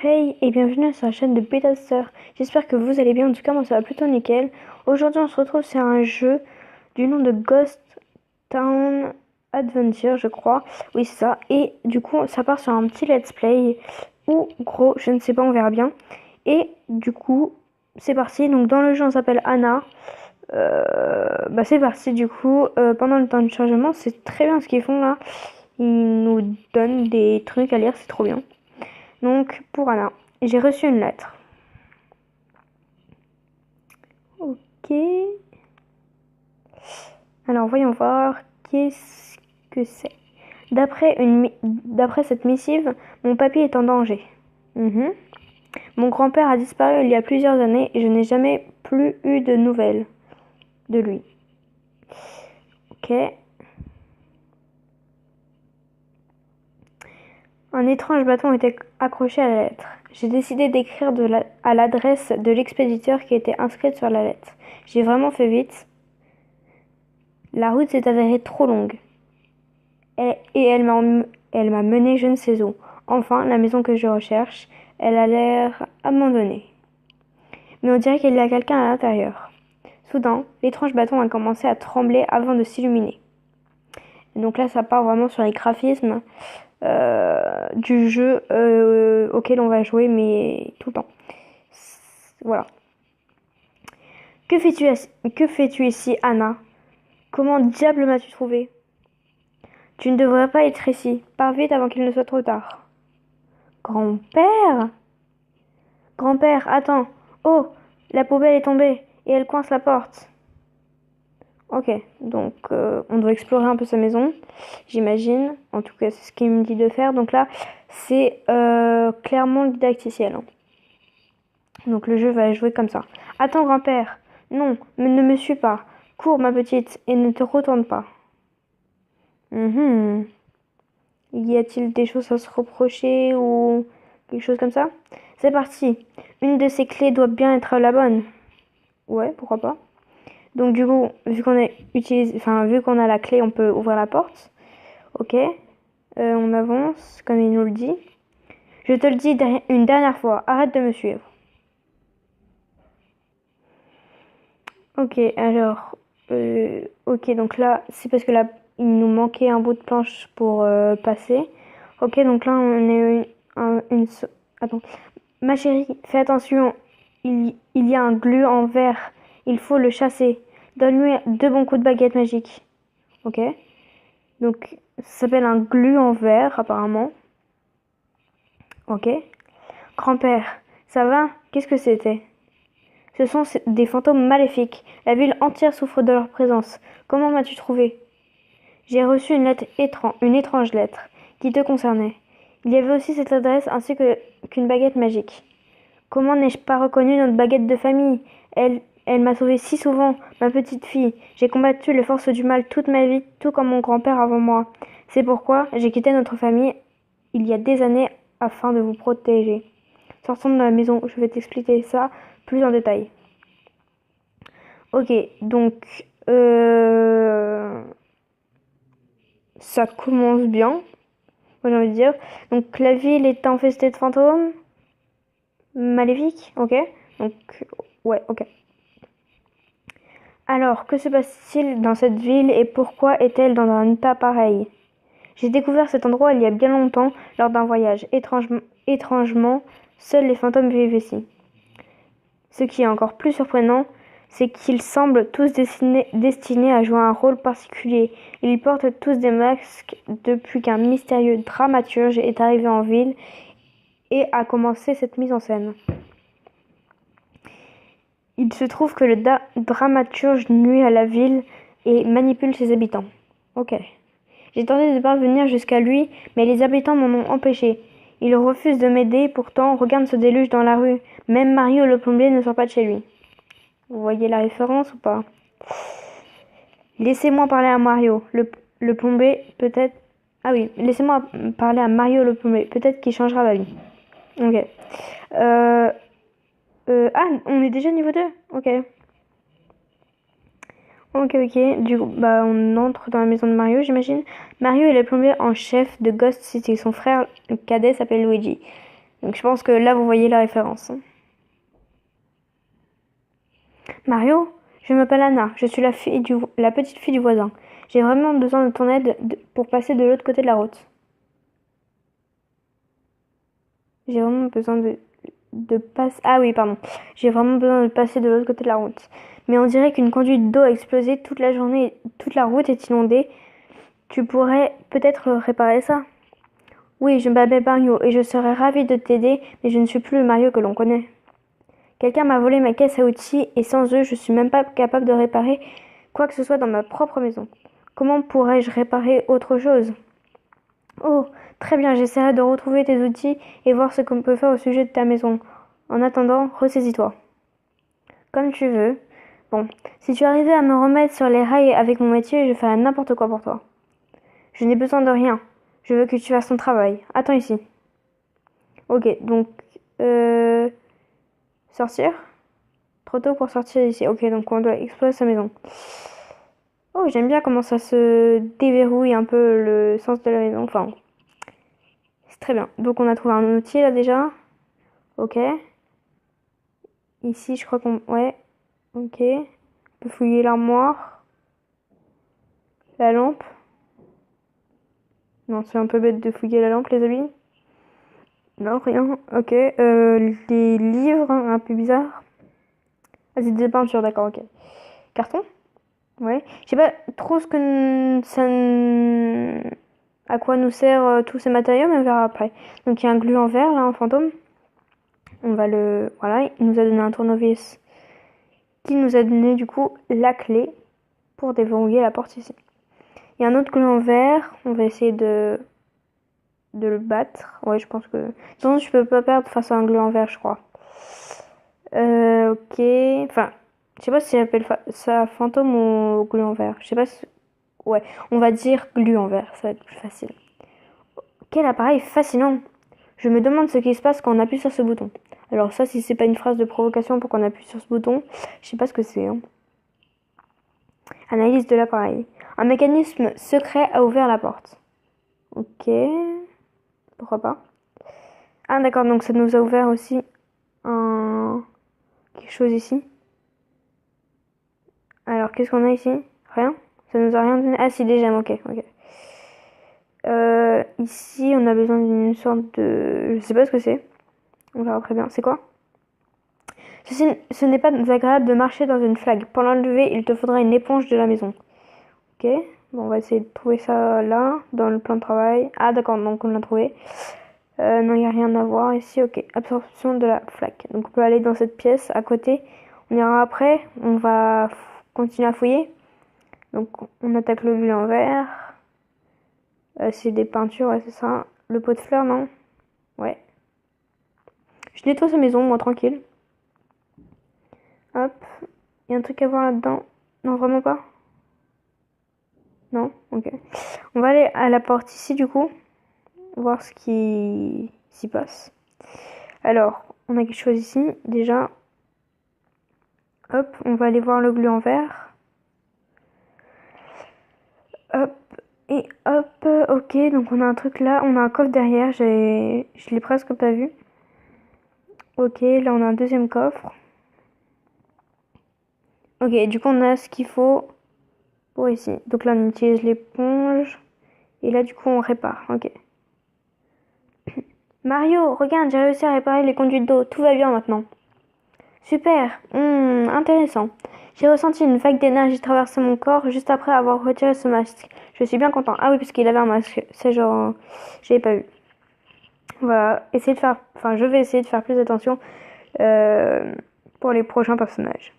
Hey et bienvenue sur la chaîne de Betaster. J'espère que vous allez bien, en tout cas moi ça va plutôt nickel. Aujourd'hui on se retrouve sur un jeu du nom de Ghost Town Adventure je crois. Oui c'est ça. Et du coup ça part sur un petit let's play ou gros je ne sais pas, on verra bien. Et du coup c'est parti. Donc dans le jeu on s'appelle Anna. C'est parti du coup. Pendant le temps de chargement c'est très bien ce qu'ils font là. Ils nous donnent des trucs à lire, c'est trop bien. Donc, pour Anna, j'ai reçu une lettre. Ok. Alors, voyons voir. Qu'est-ce que c'est? D'après cette missive, mon papy est en danger. Mon grand-père a disparu il y a plusieurs années et je n'ai jamais plus eu de nouvelles de lui. Ok. Un étrange bâton était accroché à la lettre. J'ai décidé d'écrire à l'adresse de l'expéditeur qui était inscrite sur la lettre. J'ai vraiment fait vite. La route s'est avérée trop longue. Et elle m'a mené je ne sais où. Enfin, la maison que je recherche, elle a l'air abandonnée. Mais on dirait qu'il y a quelqu'un à l'intérieur. Soudain, l'étrange bâton a commencé à trembler avant de s'illuminer. Et donc là, ça part vraiment sur les graphismes du jeu auquel on va jouer, mais tout le temps. Voilà. Que fais-tu ici, Anna? Comment diable m'as-tu trouvé? Tu ne devrais pas être ici. Pars vite avant qu'il ne soit trop tard. Grand-père? Grand-père, attends. Oh, la poubelle est tombée et elle coince la porte. Ok, donc on doit explorer un peu sa maison, j'imagine. En tout cas, c'est ce qu'il me dit de faire. Donc là, c'est clairement didacticiel. Donc le jeu va jouer comme ça. Attends, grand-père. Non, mais ne me suis pas. Cours, ma petite, et ne te retourne pas. Y a-t-il des choses à se reprocher ou quelque chose comme ça? C'est parti. Une de ces clés doit bien être la bonne. Ouais, pourquoi pas. Donc du coup, vu qu'on a la clé, on peut ouvrir la porte. Ok. On avance, comme il nous le dit. Je te le dis une dernière fois, arrête de me suivre. Ok, alors, ok, donc là, c'est parce que là, il nous manquait un bout de planche pour passer. Ok, donc là, on est attends. Ma chérie, fais attention, il y a un glu en verre, il faut le chasser. Donne-lui 2 bons coups de baguette magique. Ok, donc ça s'appelle un glu en verre, apparemment. Ok. Grand-père, ça va? Qu'est-ce que c'était? Ce sont des fantômes maléfiques. La ville entière souffre de leur présence. Comment m'as-tu trouvé? J'ai reçu une étrange lettre qui te concernait. Il y avait aussi cette adresse ainsi qu'une baguette magique. Comment n'ai-je pas reconnu notre baguette de famille? Elle m'a sauvée si souvent, ma petite fille. J'ai combattu les forces du mal toute ma vie, tout comme mon grand-père avant moi. C'est pourquoi j'ai quitté notre famille il y a des années afin de vous protéger. Sortons de la maison, je vais t'expliquer ça plus en détail. Ok, donc ça commence bien, moi j'ai envie de dire. Donc la ville est infestée de fantômes maléfiques, ok. Donc ouais, ok. Alors, que se passe-t-il dans cette ville et pourquoi est-elle dans un état pareil? J'ai découvert cet endroit il y a bien longtemps lors d'un voyage. Étrangement, seuls les fantômes vivent ici. Ce qui est encore plus surprenant, c'est qu'ils semblent tous destinés à jouer un rôle particulier. Ils portent tous des masques depuis qu'un mystérieux dramaturge est arrivé en ville et a commencé cette mise en scène. Il se trouve que le dramaturge nuit à la ville et manipule ses habitants. Ok. J'ai tenté de parvenir jusqu'à lui, mais les habitants m'en ont empêché. Il refuse de m'aider, pourtant, regarde ce déluge dans la rue. Même Mario le plombier ne sort pas de chez lui. Vous voyez la référence ou pas? Laissez-moi parler à Mario, le plombier, peut-être... Ah oui, laissez-moi parler à Mario le plombier, peut-être qu'il changera d'avis. Ok. On est déjà niveau 2. Ok. Ok. Du coup, on entre dans la maison de Mario, j'imagine. Mario est le plombier en chef de Ghost City. Son frère cadet s'appelle Luigi. Donc je pense que là, vous voyez la référence. Mario, je m'appelle Anna, je suis la petite fille du voisin. J'ai vraiment besoin de ton aide pour passer de l'autre côté de la route. J'ai vraiment besoin de passer... Ah oui, pardon. J'ai vraiment besoin de passer de l'autre côté de la route. Mais on dirait qu'une conduite d'eau a explosé toute la journée, toute la route est inondée. Tu pourrais peut-être réparer ça? Oui, je m'appelle Mario et je serais ravie de t'aider, mais je ne suis plus le Mario que l'on connaît. Quelqu'un m'a volé ma caisse à outils et sans eux, je suis même pas capable de réparer quoi que ce soit dans ma propre maison. Comment pourrais-je réparer autre chose? Oh, très bien, j'essaierai de retrouver tes outils et voir ce qu'on peut faire au sujet de ta maison. En attendant, ressaisis-toi. Comme tu veux. Bon, si tu arrivais à me remettre sur les rails avec mon métier, je ferais n'importe quoi pour toi. Je n'ai besoin de rien. Je veux que tu fasses ton travail. Attends ici. Ok, donc... Sortir? Trop tôt pour sortir d'ici. Ok, donc on doit explorer sa maison. Oh, j'aime bien comment ça se déverrouille un peu le sens de la maison. Enfin, c'est très bien. Donc on a trouvé un outil là déjà. Ok. Ici, je crois qu'on... Ouais. Ok. On peut fouiller l'armoire. La lampe. Non, c'est un peu bête de fouiller la lampe, les amis. Non, rien. Ok. Les livres, un peu bizarre. Ah, c'est des peintures, d'accord, ok. Carton? Ouais. Je sais pas trop ce que à quoi nous sert tous ces matériaux, mais on verra après. Donc il y a un gluant vert là, un fantôme. On va le... Voilà, il nous a donné un tournevis qui nous a donné du coup la clé pour déverrouiller la porte ici. Il y a un autre gluant vert, on va essayer de le battre. Ouais, je pense que... Sinon, je peux pas perdre face à un gluant vert, je crois. Ok. Enfin, je sais pas si j'appelle ça fantôme ou gluant vert. Je sais pas si... Ouais, on va dire gluant vert, ça va être plus facile. Quel appareil fascinant! Je me demande ce qui se passe quand on appuie sur ce bouton. Alors ça, si c'est pas une phrase de provocation pour qu'on appuie sur ce bouton, je sais pas ce que c'est. Hein. Analyse de l'appareil. Un mécanisme secret a ouvert la porte. Ok. Pourquoi pas? Ah d'accord, donc ça nous a ouvert aussi quelque chose ici. Alors qu'est-ce qu'on a ici? Rien? Ça nous a rien donné. Ah si, des gemmes, ok. Ici, on a besoin d'une sorte de... Je sais pas ce que c'est. On verra très bien. C'est quoi? Ce n'est pas agréable de marcher dans une flaque. Pour l'enlever, il te faudra une éponge de la maison. Ok. Bon, on va essayer de trouver ça là, dans le plan de travail. Ah d'accord, donc on l'a trouvé. Non, il n'y a rien à voir ici. Ok. Absorption de la flaque. Donc on peut aller dans cette pièce à côté. On ira après. On va continuer à fouiller. Donc on attaque le bulle en verre. C'est des peintures, ouais, c'est ça. Le pot de fleurs, non? Ouais. Je nettoie sa maison, moi, tranquille. Hop. Il y a un truc à voir là-dedans. Non, vraiment pas? Non? Ok. On va aller à la porte ici, du coup. Voir ce qui s'y passe. Alors, on a quelque chose ici, déjà. Hop, on va aller voir le bleu en vert. Hop. Et hop, ok, donc on a un truc là, on a un coffre derrière, je l'ai presque pas vu. Ok, là on a un deuxième coffre. Ok, du coup on a ce qu'il faut pour ici. Donc là on utilise l'éponge. Et là du coup on répare, ok. Mario, regarde, j'ai réussi à réparer les conduites d'eau, tout va bien maintenant. Super, intéressant. J'ai ressenti une vague d'énergie traverser mon corps juste après avoir retiré ce masque. Je suis bien content. Ah oui, parce qu'il avait un masque. C'est genre... J'avais pas vu. Voilà, essayer de faire... Enfin, je vais essayer de faire plus attention pour les prochains personnages.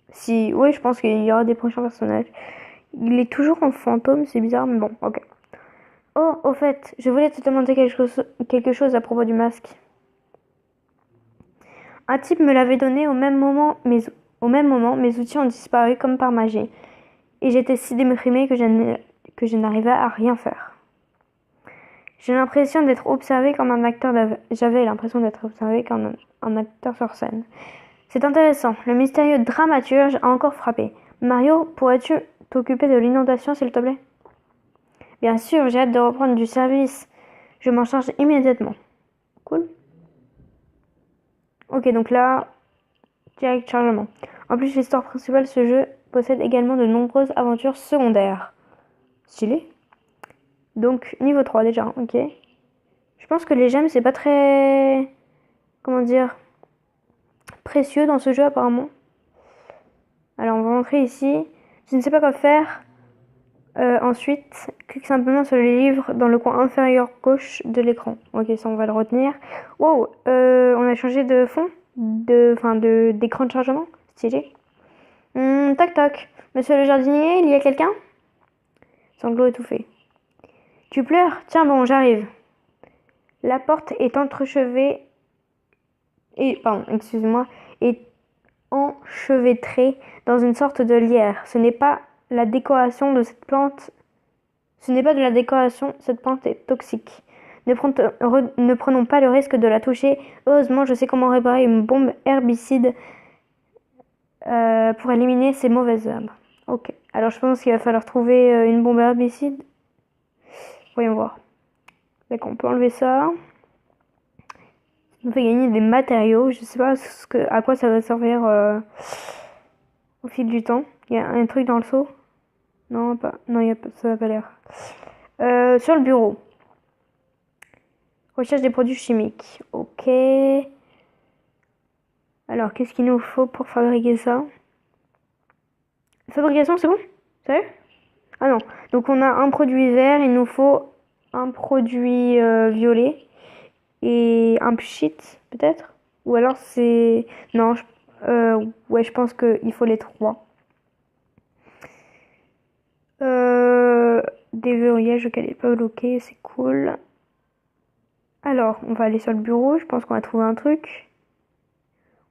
Si... Oui, je pense qu'il y aura des prochains personnages. Il est toujours en fantôme, c'est bizarre, mais bon, ok. Oh, au fait, je voulais te demander quelque chose à propos du masque. Un type me l'avait donné au même moment, mes outils ont disparu comme par magie. Et j'étais si déprimée que je n'arrivais à rien faire. J'avais l'impression d'être observée comme un acteur sur scène. C'est intéressant, le mystérieux dramaturge a encore frappé. Mario, pourrais-tu t'occuper de l'inondation, s'il te plaît? Bien sûr, j'ai hâte de reprendre du service. Je m'en charge immédiatement. Cool. Ok, donc là, direct chargement. En plus, l'histoire principale de ce jeu possède également de nombreuses aventures secondaires. Stylé. Donc, niveau 3 déjà, ok. Je pense que les gemmes, c'est pas très... Comment dire? Précieux dans ce jeu, apparemment. Alors, on va rentrer ici. Je ne sais pas quoi faire. Ensuite, clique simplement sur le livre dans le coin inférieur gauche de l'écran. Ok, ça, on va le retenir. Wow, on a changé de fond, d'écran de chargement. Stylé. Toc toc. Monsieur le jardinier, il y a quelqu'un? Sanglot étouffé. Tu pleures? Tiens bon, j'arrive. La porte est entrechevée excuse-moi, est enchevêtrée dans une sorte de lierre. Ce n'est pas la décoration de cette plante. Ce n'est pas de la décoration, cette plante est toxique. Ne prenons pas le risque de la toucher. Heureusement, je sais comment réparer une bombe herbicide pour éliminer ces mauvaises herbes. Ok, alors je pense qu'il va falloir trouver une bombe herbicide. Voyons voir. D'accord, on peut enlever ça. On fait gagner des matériaux. Je sais pas à quoi ça va servir au fil du temps. Il y a un truc dans le seau? Non, pas. Non, ça n'a pas l'air. Sur le bureau. Recherche des produits chimiques. Ok. Alors, qu'est-ce qu'il nous faut pour fabriquer ça? Fabrication, c'est bon? Sérieux? Ah non. Donc, on a un produit vert. Il nous faut un produit violet. Et un pchit, peut-être? Ou alors c'est... Non, ouais, je pense qu'il faut les trois. Des verrouillages auxquels il n'est pas bloqué, c'est cool. Alors, on va aller sur le bureau, je pense qu'on va trouver un truc.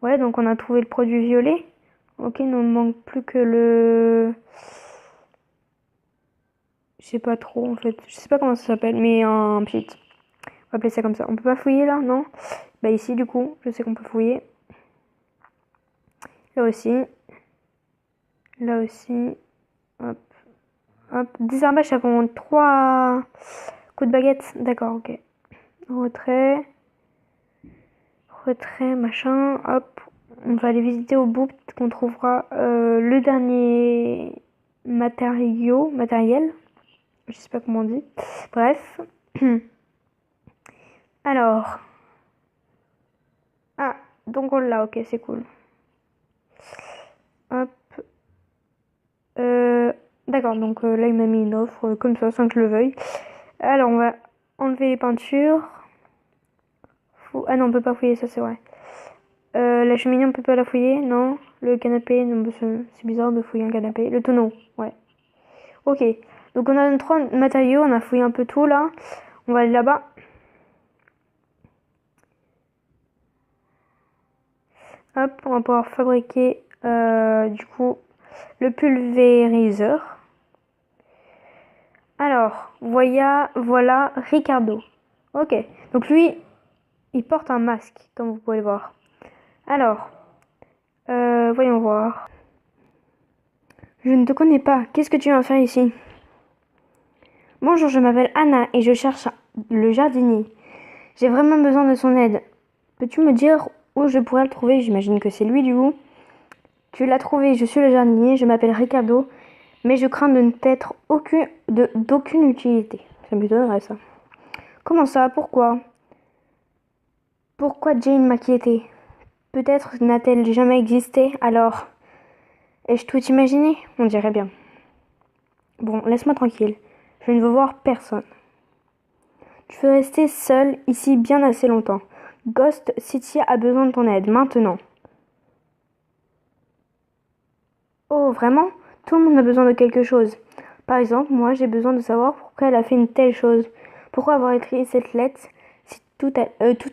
Ouais, donc on a trouvé le produit violet. Ok, il nous manque plus que le... Je sais pas trop en fait, je sais pas comment ça s'appelle, mais un pchit. On va appeler ça comme ça. On peut pas fouiller là, non? Bah ici du coup, je sais qu'on peut fouiller. Là aussi. Là aussi. Hop. Hop. Désherbage, ça prend 3 coups de baguette. D'accord, ok. Retrait. Retrait, machin. Hop. On va aller visiter au bout. Peut-être qu'on trouvera le dernier matériel. Je sais pas comment on dit. Bref. Alors. Ah, donc on l'a, ok, c'est cool. Hop. D'accord, donc là il m'a mis une offre comme ça sans que je le veuille. Alors on va enlever les peintures. Ah non, on peut pas fouiller, ça c'est vrai. La cheminée, on peut pas la fouiller, non. Le canapé, non, c'est bizarre de fouiller un canapé. Le tonneau, ouais. Ok, donc on a 3 matériaux, on a fouillé un peu tout là. On va aller là-bas. Hop, on va pouvoir fabriquer du coup le pulvériseur. Alors, voilà Ricardo. Ok, donc lui, il porte un masque, comme vous pouvez le voir. Alors, voyons voir. Je ne te connais pas. Qu'est-ce que tu viens faire ici? Bonjour, je m'appelle Anna et je cherche le jardinier. J'ai vraiment besoin de son aide. Peux-tu me dire où je pourrais le trouver? J'imagine que c'est lui du coup. Tu l'as trouvé, je suis le jardinier, je m'appelle Ricardo, mais je crains de ne t'être d'aucune utilité. Ça m'étonnerait ça. Comment ça? Pourquoi? Pourquoi Jane m'a quitté? Peut-être n'a-t-elle jamais existé, alors... Ai-je tout imaginé? On dirait bien. Bon, laisse-moi tranquille. Je ne veux voir personne. Tu veux rester seul ici bien assez longtemps. Ghost City a besoin de ton aide, maintenant. Oh, vraiment? Tout le monde a besoin de quelque chose. Par exemple, moi, j'ai besoin de savoir pourquoi elle a fait une telle chose. Pourquoi avoir écrit cette lettre si tout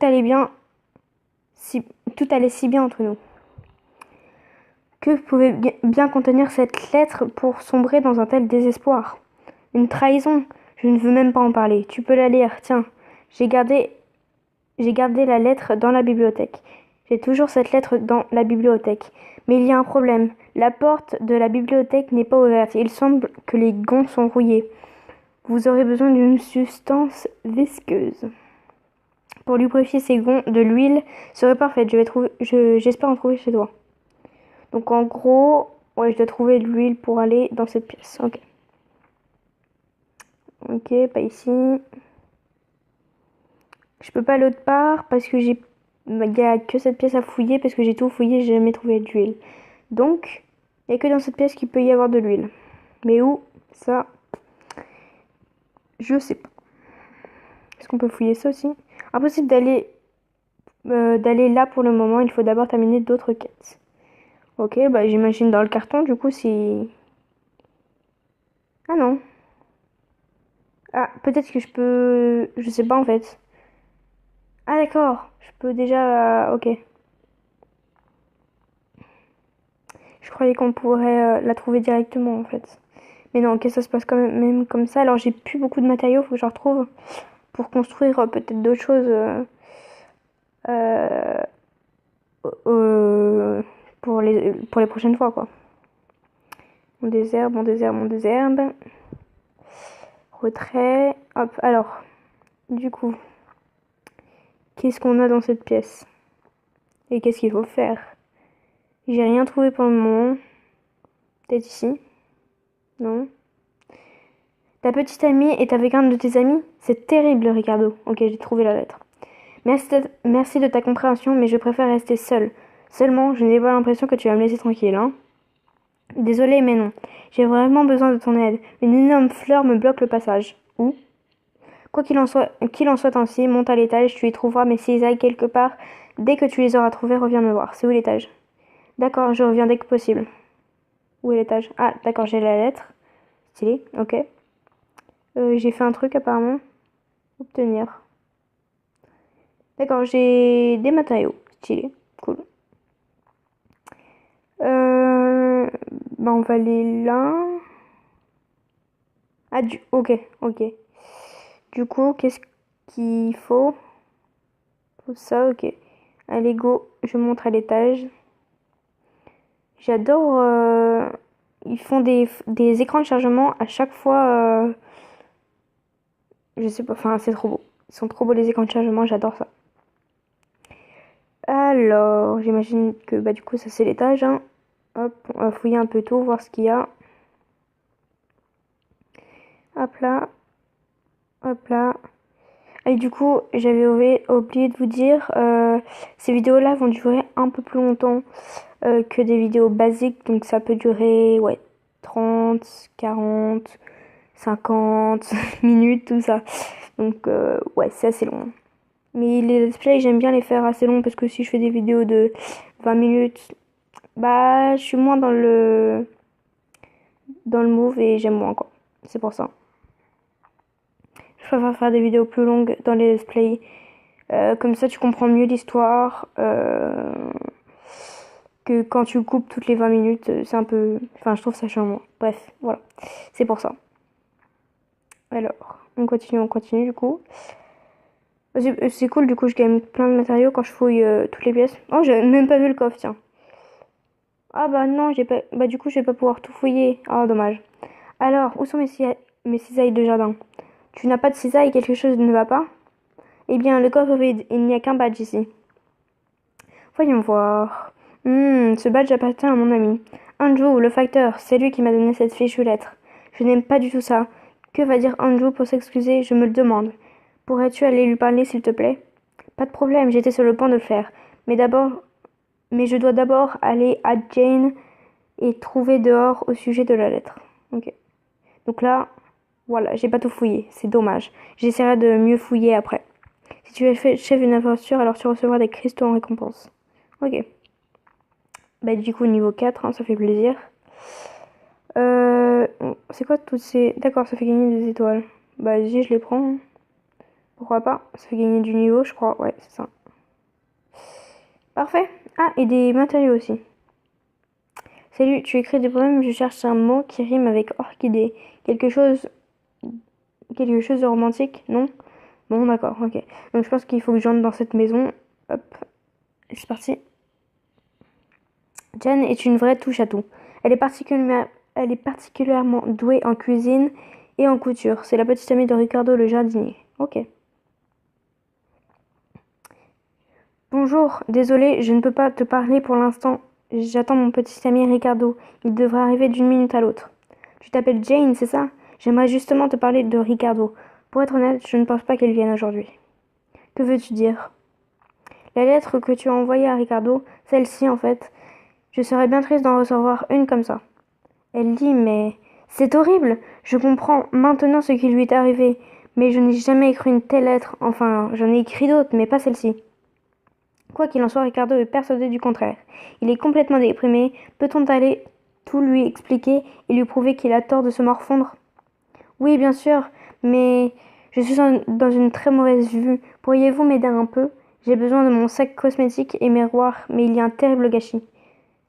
allait bien, si tout allait si bien entre nous. Que pouvait bien contenir cette lettre pour sombrer dans un tel désespoir? Une trahison? Je ne veux même pas en parler. Tu peux la lire, tiens. J'ai gardé la lettre dans la bibliothèque. J'ai toujours cette lettre dans la bibliothèque. Mais il y a un problème. La porte de la bibliothèque n'est pas ouverte. Il semble que les gonds sont rouillés. Vous aurez besoin d'une substance visqueuse. pour lubrifier ses gonds de l'huile serait parfaite. J'espère en trouver chez toi. Donc en gros, ouais, je dois trouver de l'huile pour aller dans cette pièce. Ok. Ok, pas ici. Je peux pas aller autre part parce que il y a que cette pièce à fouiller parce que j'ai tout fouillé, j'ai jamais trouvé d'huile. Donc, il y a que dans cette pièce qu'il peut y avoir de l'huile. Mais où? Ça, je sais pas. Est-ce qu'on peut fouiller ça aussi? Impossible d'aller là pour le moment. Il faut d'abord terminer d'autres quêtes. Ok, bah j'imagine dans le carton, du coup, si... Ah non. Ah, peut-être que je peux... Je sais pas, en fait. Ah d'accord, je peux déjà... Ok. Je croyais qu'on pourrait la trouver directement, en fait. Mais non, ok, ça se passe quand même comme ça. Alors j'ai plus beaucoup de matériaux, faut que je retrouve pour construire peut-être d'autres choses euh, euh, pour les prochaines fois, quoi. Mon désherbe, mon désherbe, mon désherbe. Retrait. Hop, alors, du coup, qu'est-ce qu'on a dans cette pièce? Et qu'est-ce qu'il faut faire? J'ai rien trouvé pour le moment. Peut-être ici? Non. Ta petite amie est avec un de tes amis? C'est terrible, Ricardo. Ok, j'ai trouvé la lettre. Merci de ta compréhension, mais je préfère rester seule. Seulement, je n'ai pas l'impression que tu vas me laisser tranquille, hein? Désolée, mais non. J'ai vraiment besoin de ton aide. Une énorme fleur me bloque le passage. Où? Quoi qu'il en soit ainsi, monte à l'étage, tu y trouveras mes cisailles quelque part. Dès que tu les auras trouvées, reviens me voir. C'est où l'étage? D'accord, je reviens dès que possible. Où est l'étage? Ah, d'accord, j'ai la lettre. Stylé, ok. J'ai fait un truc apparemment. Obtenir. D'accord, j'ai des matériaux. Stylé, cool. Bah on va aller là. Ah, ok, ok. Du coup, qu'est-ce qu'il faut? Tout ça, ok. Allez, go, je montre à l'étage. J'adore. Ils font des écrans de chargement à chaque fois. Je sais pas, enfin, c'est trop beau. Ils sont trop beaux les écrans de chargement, j'adore ça. Alors, j'imagine que bah, du coup, ça c'est l'étage. Hein. Hop, on va fouiller un peu tout, voir ce qu'il y a. Hop là, hop là. Et du coup, j'avais oublié de vous dire, ces vidéos-là vont durer un peu plus longtemps que des vidéos basiques. Donc ça peut durer, ouais, 30, 40, 50 minutes, tout ça. Donc ouais, c'est assez long. Mais les let's play, j'aime bien les faire assez longs parce que si je fais des vidéos de 20 minutes, bah je suis moins dans le move et j'aime moins quoi. C'est pour ça. Je préfère faire des vidéos plus longues dans les let's play. Comme ça, tu comprends mieux l'histoire que quand tu coupes toutes les 20 minutes. C'est un peu... Enfin, je trouve ça chiant. Bref, voilà. C'est pour ça. Alors, on continue du coup. C'est cool, du coup, je gagne plein de matériaux quand je fouille toutes les pièces. Oh, j'ai même pas vu le coffre, tiens. Ah bah non, j'ai pas... Bah du coup, je vais pas pouvoir tout fouiller. Oh, dommage. Alors, où sont mes cisailles de jardin? Tu n'as pas de cisailles, quelque chose ne va pas? Eh bien, le coffre est vide, il n'y a qu'un badge ici. Voyons voir. Ce badge appartient à mon ami. Andrew, le facteur, c'est lui qui m'a donné cette fichue lettre. Je n'aime pas du tout ça. Que va dire Andrew pour s'excuser? Je me le demande. Pourrais-tu aller lui parler, s'il te plaît? Pas de problème, j'étais sur le point de le faire. Mais je dois d'abord aller à Jane et trouver dehors au sujet de la lettre. Ok. Donc là, voilà, j'ai pas tout fouillé. C'est dommage. J'essaierai de mieux fouiller après. Si tu achèves une aventure, alors tu recevras des cristaux en récompense. Ok. Bah du coup niveau 4, hein, ça fait plaisir. C'est quoi toutes ces... D'accord, ça fait gagner des étoiles. Bah vas-y, je les prends. Hein. Pourquoi pas? Ça fait gagner du niveau, je crois. Ouais, c'est ça. Parfait. Ah, et des matériaux aussi. Salut, tu écris des poèmes, je cherche un mot qui rime avec orchidée. Quelque chose... Quelque chose de romantique, non? Bon, d'accord, ok. Donc je pense qu'il faut que j'entre dans cette maison. Hop, c'est parti. Jane est une vraie touche-à-tout. Elle est particulièrement douée en cuisine et en couture. C'est la petite amie de Ricardo le jardinier. Ok. Bonjour, désolé, je ne peux pas te parler pour l'instant. J'attends mon petit ami Ricardo. Il devrait arriver d'une minute à l'autre. Tu t'appelles Jane, c'est ça? J'aimerais justement te parler de Ricardo. Pour être honnête, je ne pense pas qu'elle vienne aujourd'hui. Que veux-tu dire? La lettre que tu as envoyée à Ricardo, celle-ci en fait, je serais bien triste d'en recevoir une comme ça. Elle dit, mais c'est horrible. Je comprends maintenant ce qui lui est arrivé, mais je n'ai jamais écrit une telle lettre. Enfin, j'en ai écrit d'autres, mais pas celle-ci. Quoi qu'il en soit, Ricardo est persuadé du contraire. Il est complètement déprimé. Peut-on aller tout lui expliquer et lui prouver qu'il a tort de se morfondre? Oui, bien sûr, mais je suis dans une très mauvaise vue. Pourriez-vous m'aider un peu? J'ai besoin de mon sac cosmétique et miroir, mais il y a un terrible gâchis.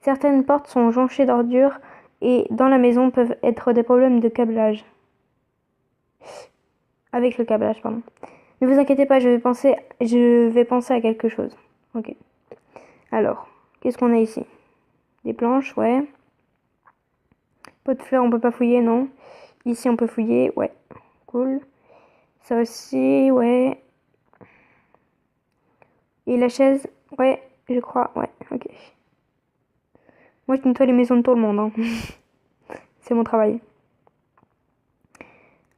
Certaines portes sont jonchées d'ordures et dans la maison peuvent être des problèmes de câblage. Avec le câblage, pardon. Ne vous inquiétez pas, je vais penser à quelque chose. Ok. Alors, qu'est-ce qu'on a ici? Des planches, ouais. Pot de fleurs, on peut pas fouiller, non. Ici, on peut fouiller, ouais. Cool. Ça aussi, ouais. Et la chaise, ouais, je crois, ouais, ok. Moi, je nettoie les maisons de tout le monde, hein. C'est mon travail.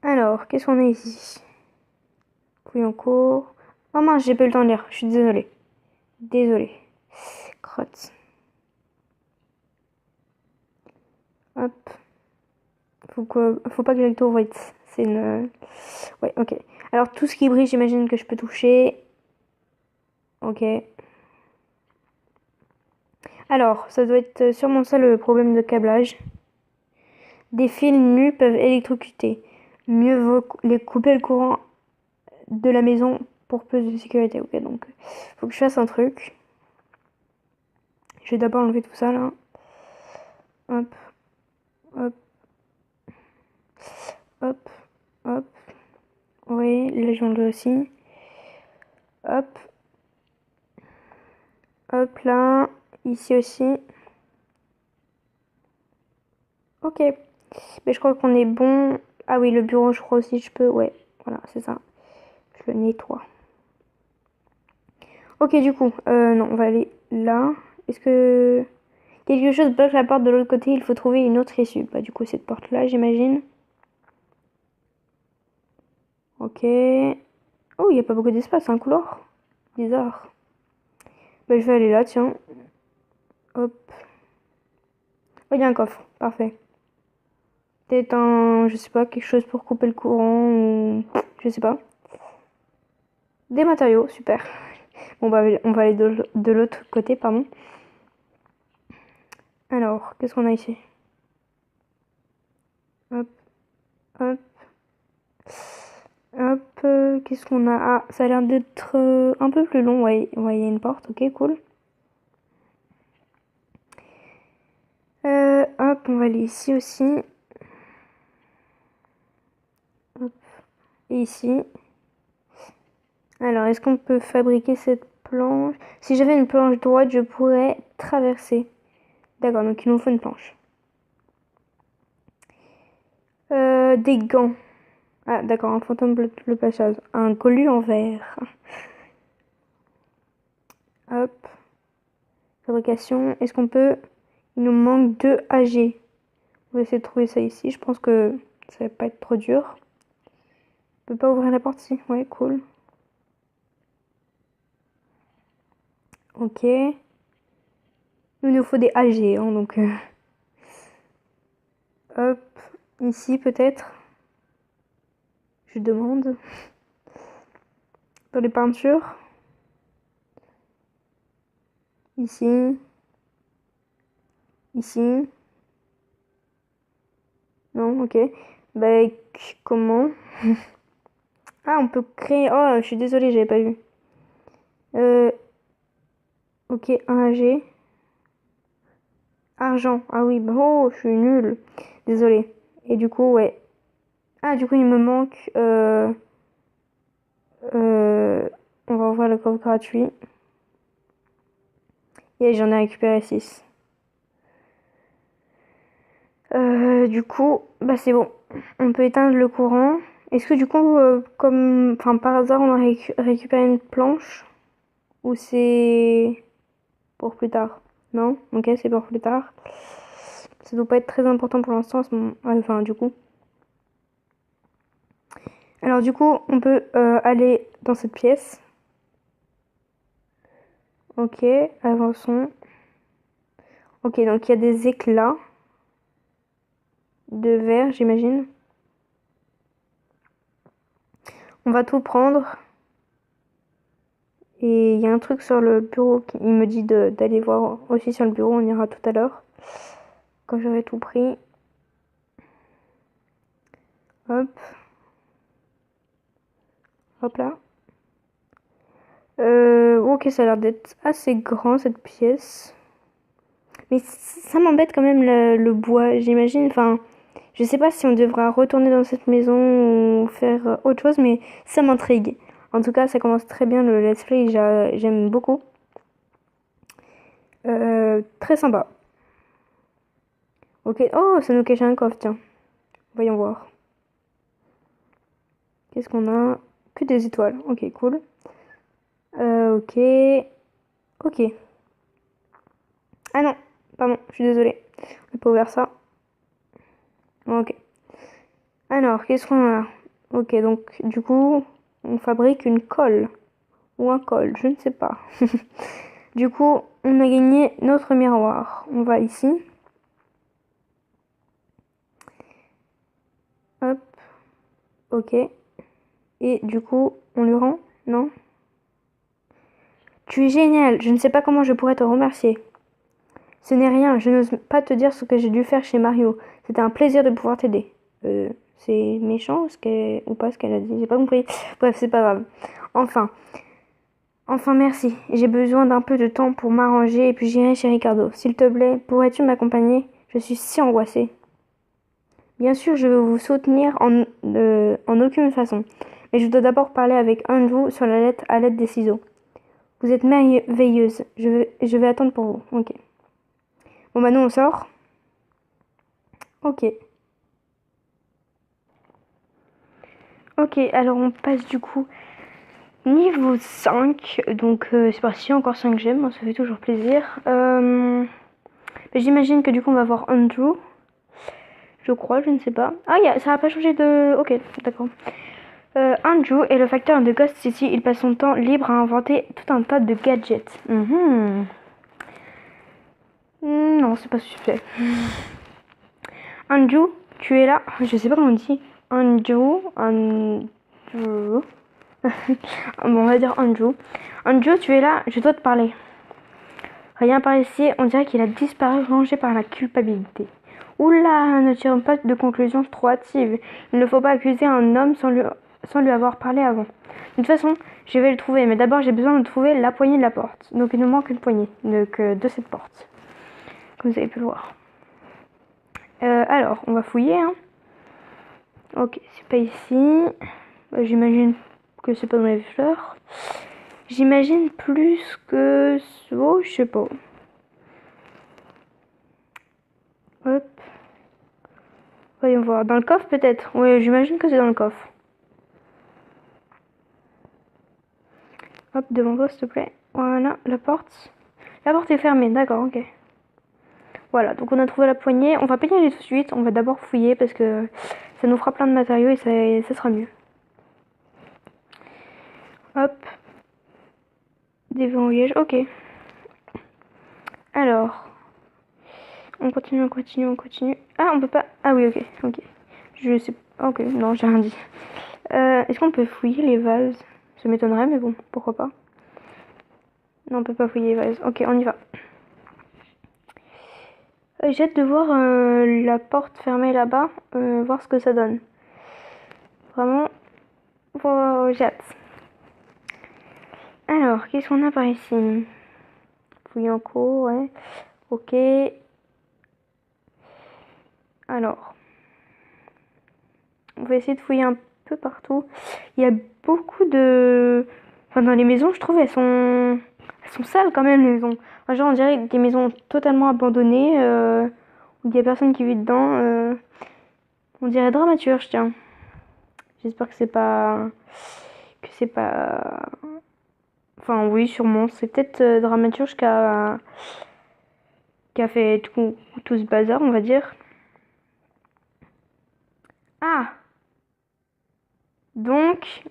Alors, qu'est-ce qu'on a ici? Fouille en cours. Oh mince, j'ai pas eu le temps de lire, je suis désolée. Désolée. Crotte. Hop. Faut pas que j'aille trop vite. C'est une... Ouais, ok. Alors, tout ce qui brille, j'imagine que je peux toucher. Ok. Alors, ça doit être sûrement ça le problème de câblage. Des fils nus peuvent électrocuter. Mieux vaut les couper le courant de la maison pour plus de sécurité. Ok, donc faut que je fasse un truc. Je vais d'abord enlever tout ça là. Hop, hop, hop, hop. Oui, là j'enlève aussi. Hop, hop là. Ici aussi. Ok. Mais je crois qu'on est bon. Ah oui, le bureau, je crois aussi, je peux. Ouais, voilà, c'est ça. Je le nettoie. Ok, du coup, non, on va aller là. Est-ce que quelque chose bloque la porte de l'autre côté? Il faut trouver une autre issue. Bah, du coup, cette porte-là, j'imagine. Ok. Oh, il n'y a pas beaucoup d'espace, un couloir. Bizarre. Bah, je vais aller là, tiens. Hop. Oh, il y a un coffre. Parfait. Peut-être un, je sais pas, quelque chose pour couper le courant ou... Je sais pas. Des matériaux, super. Bon, bah, on va aller de l'autre côté, pardon. Alors, qu'est-ce qu'on a ici? Hop, hop, hop. Qu'est-ce qu'on a? Ah, ça a l'air d'être un peu plus long. Ouais, ouais, il y a une porte. Ok, cool. Hop, on va aller ici aussi. Hop. Et ici. Alors, est-ce qu'on peut fabriquer cette planche? Si j'avais une planche droite, je pourrais traverser. D'accord, donc il nous faut une planche. Des gants. Ah, d'accord, un fantôme bloque le passage. Un collier en verre. Hop. Fabrication. Est-ce qu'on peut... Il nous manque 2 AG. On va essayer de trouver ça ici. Je pense que ça va pas être trop dur. On peut pas ouvrir la porte ici. Ouais, cool. Ok. Il nous faut des AG, hein, donc... Hop. Ici, peut-être. Je demande. Dans les peintures. Ici. Ici. Non, ok. Bah, comment? Ah, on peut créer... Oh, je suis désolée, j'avais pas vu. Ok, un AG. Argent. Ah oui, bah, oh, je suis nulle. Désolée. Et du coup, ouais. Ah, du coup, il me manque... euh, on va ouvrir le coffre gratuit. Et j'en ai récupéré 6. Du coup, bah c'est bon. On peut éteindre le courant. Est-ce que du coup, comme enfin par hasard, on a récupéré une planche? Ou c'est pour plus tard? Non? Ok, c'est pour plus tard. Ça doit pas être très important pour l'instant, enfin, du coup. Alors, du coup, on peut aller dans cette pièce. Ok, avançons. Ok, donc il y a des éclats de verre, j'imagine. On va tout prendre. Et il y a un truc sur le bureau qui il me dit d'aller voir aussi sur le bureau. On ira tout à l'heure. Quand j'aurai tout pris. Hop. Hop là. Ok, ça a l'air d'être assez grand cette pièce. Mais ça m'embête quand même le bois, j'imagine. Enfin, je sais pas si on devra retourner dans cette maison ou faire autre chose, mais ça m'intrigue. En tout cas, ça commence très bien le let's play, j'aime beaucoup. Très sympa. Ok, oh, ça nous cache un coffre, tiens. Voyons voir. Qu'est-ce qu'on a? Que des étoiles. Ok, cool. Ok. Ok. Ah non, pardon, je suis désolée. On n'a pas ouvert ça. Ok. Alors, qu'est-ce qu'on a? Ok, donc du coup, on fabrique une colle. Ou un col, je ne sais pas. Du coup, on a gagné notre miroir. On va ici. Hop. Ok. Et du coup, on lui rend? Non? Tu es génial. Je ne sais pas comment je pourrais te remercier. Ce n'est rien. Je n'ose pas te dire ce que j'ai dû faire chez Mario. C'était un plaisir de pouvoir t'aider. C'est méchant ou pas ce qu'elle a dit? J'ai pas compris. Bref, c'est pas grave. Enfin. Enfin, merci. J'ai besoin d'un peu de temps pour m'arranger et puis j'irai chez Ricardo. S'il te plaît, pourrais-tu m'accompagner? Je suis si angoissée. Bien sûr, je veux vous soutenir en aucune façon. Mais je dois d'abord parler avec Andrew sur la lettre à l'aide des ciseaux. Vous êtes merveilleuse. Je vais attendre pour vous. Ok. Bon, bah nous, on sort. Ok. Ok, alors on passe du coup niveau 5. Donc c'est parti, encore 5 gemmes. Ça fait toujours plaisir. J'imagine que du coup, on va voir Andrew. Je crois, je ne sais pas. Ah, ça n'a pas changé de... Ok, d'accord. Andrew est le facteur de Ghost City. Il passe son temps libre à inventer tout un tas de gadgets. Non, c'est pas suspect. Andrew, tu es là. Je sais pas comment on dit. Andrew. Bon, on va dire Andrew. Andrew, tu es là. Je dois te parler. Rien par ici. On dirait qu'il a disparu, rongé par la culpabilité. Oula, ne tirons pas de conclusions trop hâtives. Il ne faut pas accuser un homme sans lui avoir parlé avant. De toute façon, je vais le trouver, mais d'abord j'ai besoin de trouver la poignée de la porte. Donc il nous manque une poignée de cette porte, comme vous avez pu le voir. Alors, on va fouiller. Hein. Ok, c'est pas ici. J'imagine que c'est pas dans les fleurs. J'imagine plus que... Oh, je sais pas. Hop. Voyons voir. Dans le coffre peut-être? Oui, j'imagine que c'est dans le coffre. Hop, devant toi s'il te plaît. Voilà, la porte. La porte est fermée, d'accord, ok. Voilà, donc on a trouvé la poignée. On va pas y aller tout de suite. On va d'abord fouiller parce que ça nous fera plein de matériaux et ça sera mieux. Hop. Des verrouillages, ok. Alors. On continue, on continue, on continue. Ah, on peut pas... Ah oui, ok, ok. Je sais... Ok, non, j'ai rien dit. Est-ce qu'on peut fouiller les vases? Ça m'étonnerait, mais bon, pourquoi pas. Non, on peut pas fouiller les vases. Ok, on y va. J'ai hâte de voir la porte fermée là-bas, voir ce que ça donne. Vraiment, j'ai hâte. Alors, qu'est-ce qu'on a par ici? Fouiller en cours, ouais. Ok. Alors, on va essayer de fouiller un peu partout. Il y a beaucoup de... Enfin, dans les maisons, je trouve, elles sont sales quand même, les maisons. Enfin, genre, on dirait des maisons totalement abandonnées, où il n'y a personne qui vit dedans. On dirait dramaturge, tiens. J'espère que c'est pas... Enfin, oui, sûrement. C'est peut-être Dramaturge qui a fait tout ce bazar, on va dire. Ah! Donc,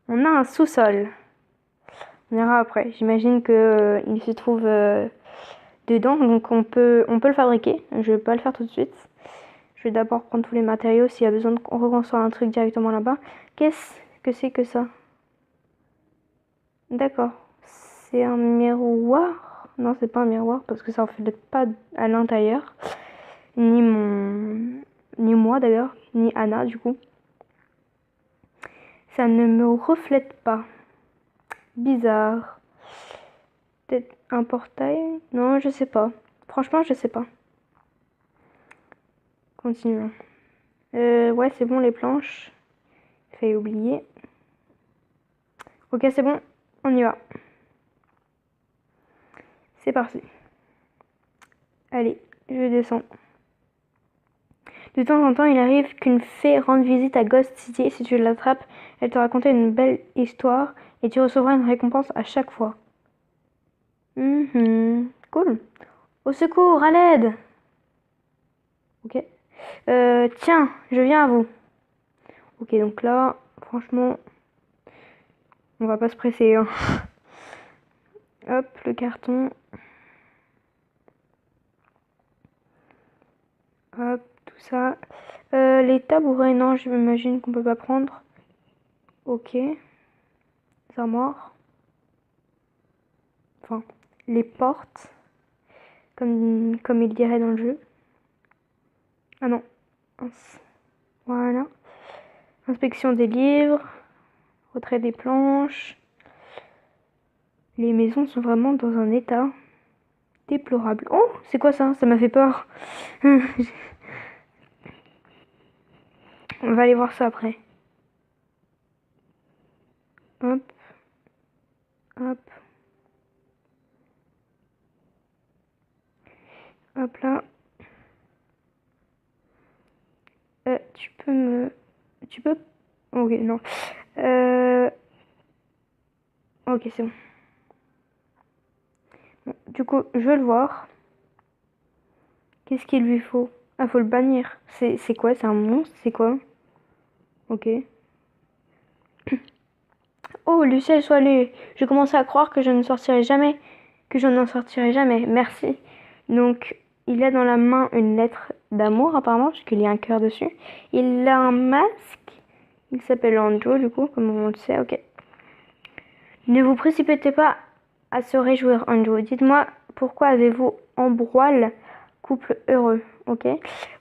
on a un sous-sol. On verra après. J'imagine que il se trouve dedans, donc on peut le fabriquer. Je vais pas le faire tout de suite. Je vais d'abord prendre tous les matériaux s'il y a besoin de reconstruire un truc directement là-bas. Qu'est-ce que c'est que ça? D'accord. C'est un miroir? Non, c'est pas un miroir parce que ça reflète pas à l'intérieur. Ni moi d'ailleurs, ni Anna du coup. Ça ne me reflète pas. Bizarre. Peut-être un portail? Non, je sais pas. Franchement, je sais pas. Continuons. Ouais, c'est bon les planches. Fait oublier. Ok, c'est bon. On y va. C'est parti. Allez, je descends. De temps en temps, il arrive qu'une fée rende visite à Ghost City. Si tu l'attrapes, elle te raconte une belle histoire et tu recevras une récompense à chaque fois. Cool. Au secours, à l'aide. Ok. Tiens, je viens à vous. Ok, donc là, franchement, on va pas se presser, hein. Hop, le carton. Hop, tout ça. Les tabourets, non, j'imagine qu'on peut pas prendre. Ok. Les armoires. Enfin, les portes. Comme il dirait dans le jeu. Ah non. Voilà. Inspection des livres. Retrait des planches. Les maisons sont vraiment dans un état déplorable. Oh, c'est quoi ça? Ça m'a fait peur. On va aller voir ça après. Hop. Hop. Hop là. Tu peux... Ok, non. Ok, c'est bon. Bon, du coup, je veux le voir. Qu'est-ce qu'il lui faut? Ah, faut le bannir. C'est quoi? C'est un monstre? C'est quoi? Ok. Oh, le ciel soit lu. Je commençais à croire que je ne sortirais jamais. Que je n'en sortirais jamais. Merci. Donc, il a dans la main une lettre d'amour, apparemment, parce qu'il y a un cœur dessus. Il a un masque. Il s'appelle Andrew, du coup, comme on le sait. Ok. Ne vous précipitez pas à se réjouir, Andrew. Dites-moi, pourquoi avez-vous embrouillé couple heureux? Ok.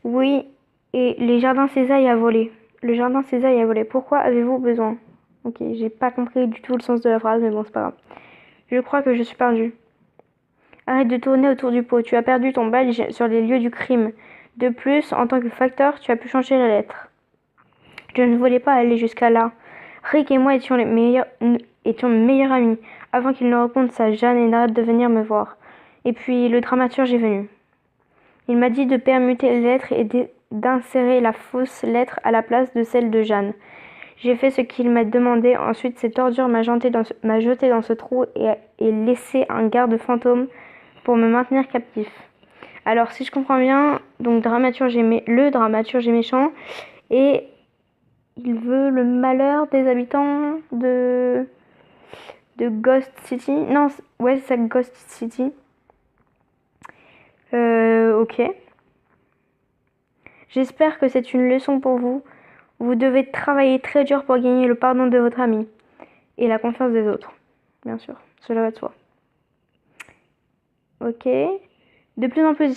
Oui, et les jardins Césailles a volé. Le jardin Césailles a volé. Pourquoi avez-vous besoin? Ok, j'ai pas compris du tout le sens de la phrase, mais bon, c'est pas grave. Je crois que je suis perdue. Arrête de tourner autour du pot. Tu as perdu ton badge sur les lieux du crime. De plus, en tant que facteur, tu as pu changer la lettre. Je ne voulais pas aller jusqu'à là. Rick et moi étions meilleurs amis, avant qu'il ne raconte sa Jeanne et n'arrête de venir me voir. Et puis, le dramaturge est venu. Il m'a dit de permuter les lettres et d'insérer la fausse lettre à la place de celle de Jeanne. J'ai fait ce qu'il m'a demandé. Ensuite, cette ordure m'a jeté dans ce trou et laissé un garde fantôme pour me maintenir captif. Alors, si je comprends bien, donc le dramaturge est méchant et il veut le malheur des habitants de Ghost City. Non, ouais, c'est ça, Ghost City. Ok. J'espère que c'est une leçon pour vous. Vous devez travailler très dur pour gagner le pardon de votre ami et la confiance des autres. Bien sûr, cela va de soi. Ok. De plus en plus de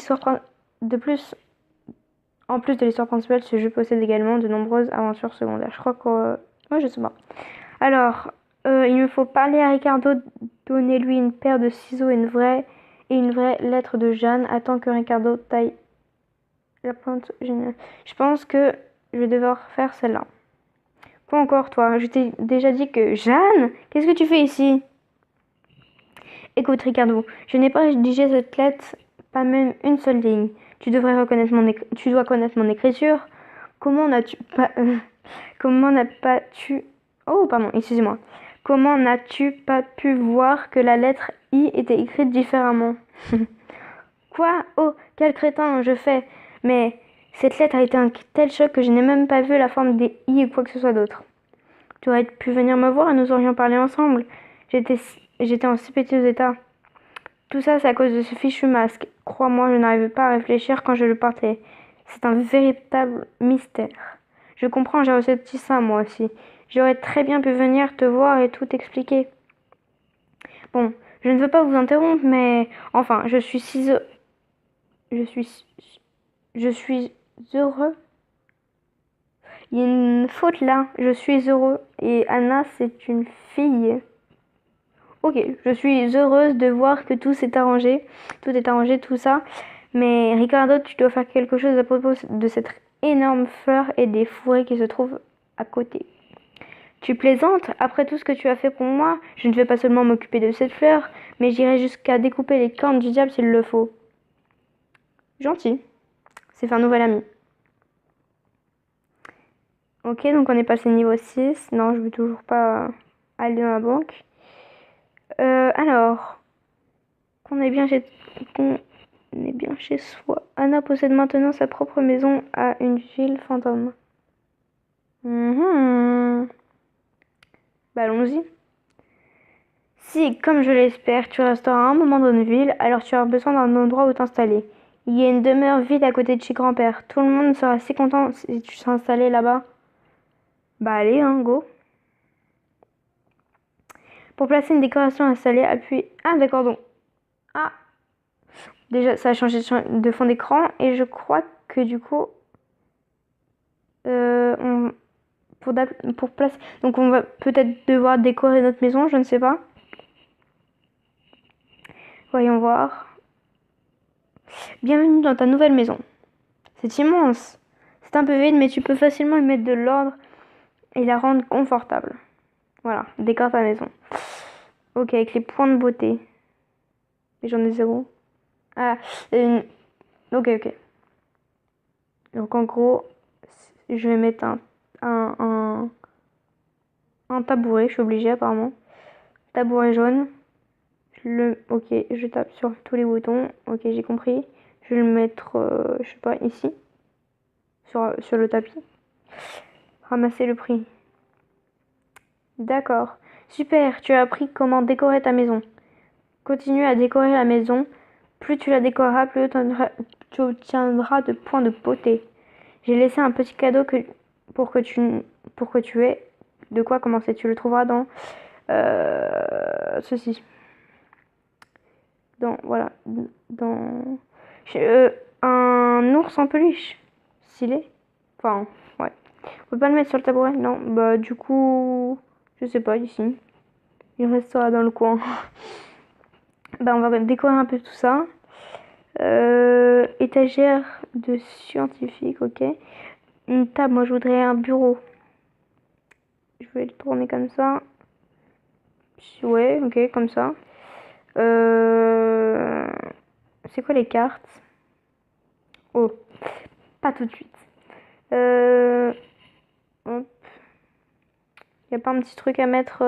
l'histoire principale, ce jeu possède également de nombreuses aventures secondaires. Je crois que... ouais, je sais pas. Alors, il me faut parler à Ricardo, donner-lui une paire de ciseaux et une vraie lettre de Jeanne. Attends que Ricardo taille la plante géniale. Je pense que je vais devoir faire celle-là. Quoi encore, toi? Je t'ai déjà dit que... Jeanne, qu'est-ce que tu fais ici? Écoute, Ricardo, je n'ai pas rédigé cette lettre, pas même une seule ligne. Tu dois connaître mon écriture. Comment n'as-tu pas... comment n'a pas tu... Oh, pardon, excusez-moi. Comment n'as-tu pas pu voir que la lettre I était écrite différemment? Quoi? Oh, quel crétin je fais! Mais cette lettre a été un tel choc que je n'ai même pas vu la forme des I ou quoi que ce soit d'autre. Tu aurais pu venir me voir et nous aurions parlé ensemble. J'étais en si péteux état. Tout ça, c'est à cause de ce fichu masque. Crois-moi, je n'arrivais pas à réfléchir quand je le portais. C'est un véritable mystère. Je comprends, j'ai ressenti ça moi aussi. J'aurais très bien pu venir te voir et tout expliquer. Bon, je ne veux pas vous interrompre, mais enfin, je suis, je suis heureux. Il y a une faute là. Je suis heureux. Et Anna, c'est une fille. Ok, je suis heureuse de voir que tout s'est arrangé. Tout est arrangé, tout ça. Mais Ricardo, tu dois faire quelque chose à propos de cette énorme fleur et des fourrés qui se trouvent à côté. Tu plaisantes? Après tout ce que tu as fait pour moi, je ne vais pas seulement m'occuper de cette fleur, mais j'irai jusqu'à découper les cornes du diable s'il le faut. Gentil. C'est fait un nouvel ami. Ok, donc on est passé niveau 6. Non, je veux toujours pas aller dans la banque. Alors, qu'on est bien chez soi. Anna possède maintenant sa propre maison à une ville fantôme. Bah allons-y. Si, comme je l'espère, tu resteras un moment dans une ville, alors tu auras besoin d'un endroit où t'installer. Il y a une demeure vide à côté de chez grand-père. Tout le monde sera si content si tu t'installais là-bas. Bah allez, hein, go. Pour placer une décoration installée, appuie... Ah, d'accord, donc... Ah, déjà, ça a changé de fond d'écran, et je crois que du coup... pour placer... Donc on va peut-être devoir décorer notre maison, je ne sais pas. Voyons voir. Bienvenue dans ta nouvelle maison. C'est immense. C'est un peu vide, mais tu peux facilement y mettre de l'ordre et la rendre confortable. Voilà, décore ta maison. Ok, avec les points de beauté. Et j'en ai zéro. Ah, ok, ok. Donc en gros, je vais mettre un tabouret, je suis obligée apparemment. Tabouret jaune. Ok, je tape sur tous les boutons. Ok, j'ai compris. Je vais le mettre, je sais pas, ici. Sur le tapis. Ramasser le prix. D'accord. Super, tu as appris comment décorer ta maison. Continue à décorer la maison. Plus tu la décoreras, plus tu obtiendras de points de beauté. J'ai laissé un petit cadeau pour que tu aies de quoi commencer. Tu le trouveras dans ceci. Voilà, dans un ours en peluche. Stylé. Enfin, ouais. On peut pas le mettre sur le tabouret? Non. Bah du coup, je sais pas, ici. Il restera dans le coin. Bah on va décorer un peu tout ça. Étagère de scientifique, ok. Une table, moi je voudrais un bureau. Je vais le tourner comme ça. Ouais, ok, comme ça. C'est quoi les cartes? Oh, pas tout de suite. Hop. Y a pas un petit truc à mettre